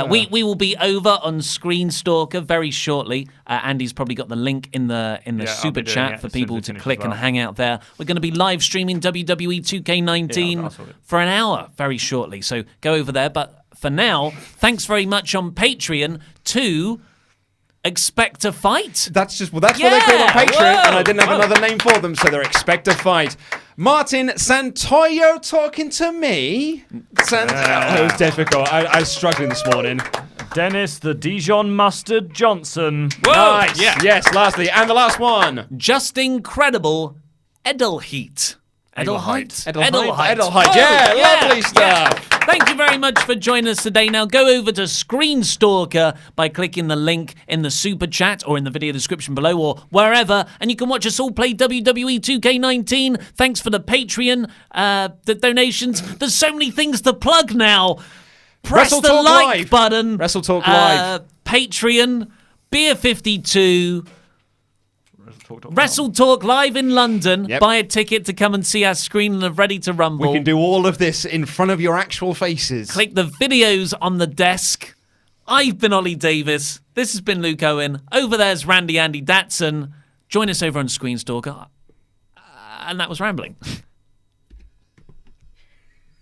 We will be over on Screen Stalker very shortly. Andy's probably got the link in the super chat for people to click and hang out there. We're going to be live streaming WWE 2K19 for an hour very shortly. So go over there. But for now, thanks very much on Patreon to Expect a Fight. That's what they call it on Patreon, whoa, and I didn't have another name for them, so they're Expect a Fight. Martin Santoyo talking to me. It was difficult. I was struggling this morning. Dennis the Dijon Mustard Johnson. Whoa, Nice. Yes, lastly. And the last one. Just incredible Edelheat. Edelheit. Yeah, lovely stuff. Thank you very much for joining us today. Now go over to Screen Stalker by clicking the link in the super chat or in the video description below or wherever, and you can watch us all play WWE 2K19. Thanks for the Patreon the donations. There's so many things to plug now. Press the WrestleTalk like Live. button. WrestleTalk Live. Patreon. Beer 52. WrestleTalk Live in London. Yep. Buy a ticket to come and see our screen of Ready to Rumble. We can do all of this in front of your actual faces. Click the videos on the desk. I've been Ollie Davis. This has been Luke Owen. Over there's Randy Andy Datson. Join us over on Screen Stalker. And that was Rambling.